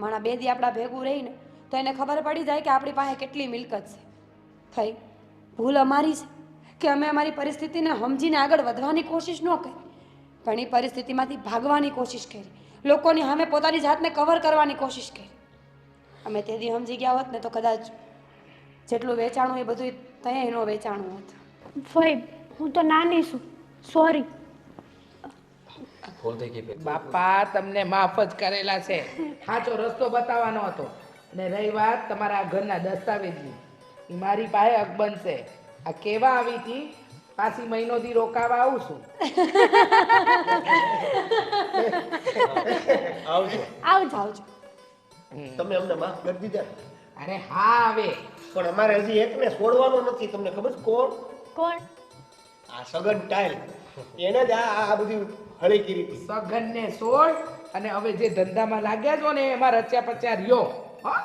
માણા બે દી આપણા ભેગું રહીને તો એને ખબર પડી જાય કે આપણી પાસે કેટલી મિલકત છે. થઈ ભૂલ અમારી છે કે અમે અમારી પરિસ્થિતિને સમજીને આગળ વધવાની કોશિશ ન કરી, પણ એ પરિસ્થિતિમાંથી ભાગવાની કોશિશ કરી, લોકોની સામે પોતાની જાતને કવર કરવાની કોશિશ કરી. અમે તે દી સમજી ગયા હોત ને તો કદાચ જેટલું વેચાણું એ બધું ત્યાં એનું વેચાણું હોત. ભાઈ હું તો નાની છું, સોરી. ભૂલ થઈ ગઈ બેન. બાપા તમને માફ જ કરેલા છે, સાચો રસ્તો બતાવવાનો હતો. અને રહી વાત તમારા ઘરના દસ્તાવેજની, એ મારી પાસે અકબંધ છે. આ કેવા આવી હતી, પાછી મહિનો દી રોકાવા આવું છું. આવજો. આવજો. તમે અમને માફ કરી દીધા, અરે હા હવે પણ અમારે હજી એકને છોડવાનો નથી. તમને ખબર છે કોણ? કોણ? આ સગન ટાઈલ, એને જ આ બધી હળી કરી હતી. સગનને છોડ અને હવે જે ધંધામાં લાગ્યા છો ને એમાં રચ્યા પચ્યા રહ્યો. હા